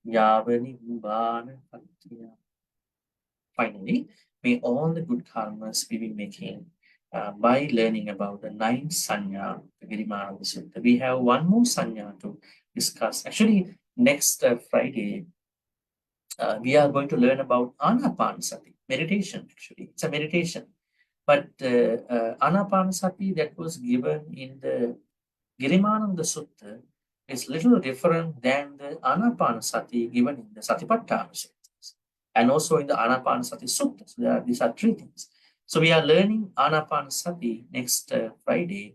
yavani bana patiya. Finally, may all the good karmas we be making by learning about the 9th sanya, the Girimānanda Sutta. We have one more sanya to discuss. Actually, next Friday, we are going to learn about Anapanasati, meditation. Actually, it's a meditation. But Anapanasati that was given in the Girimānanda Sutta is little different than the Anapanasati given in the Satipatthana Suttas and also in the Anapanasati Sutta. So these are three things. So we are learning Anapanasati next Friday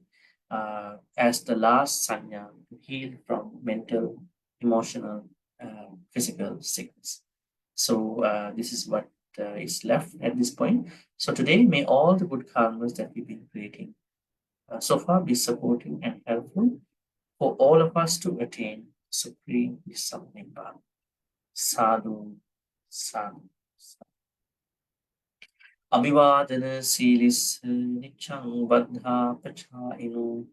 as the last sanya to heal from mental, emotional, physical sickness. So this is what is left at this point. So today, may all the good karmas that we've been creating so far be supporting and helpful for all of us to attain supreme Nibbana. Sadhu, sadhu, sadhu. Abhivadana silis nichang vadha pachainu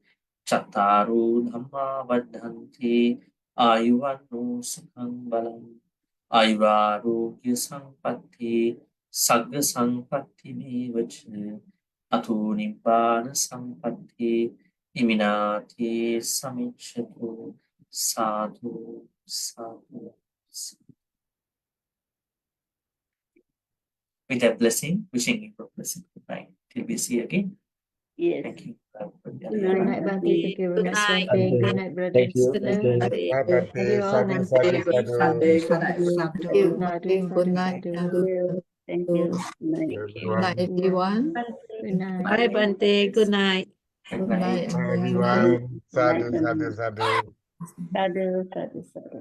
chattaru dhamma vadhanti ayuvanu sukhang balam ayurarogya sampatti sagga sampatti mevacha ato nibbana sampatti iminati samicchatu sadhu sadhu. With that blessing, wishing you a blessing. Good night. Till we see again. Yes. Thank you. Good Good night. night, Bhante. Thank you very Good much, night. Bhante. Good night, brother Thank and you. Good sister. night, Thank Bhante. Bye, Love Bhante. you all. Sadhu, Namaste. sadhu, sadhu. Bhante, good night. you. Sadhu, Good sadhu, night. sadhu. Thank you. Thank you. Good night. Thank you. Good night, everyone. Good night. Bye, Bhante. Good night. Good Good night. night, Hi, everyone. everyone. Good night, Sadhu, sadhu, sadhu. Sadhu, sadhu, sadhu.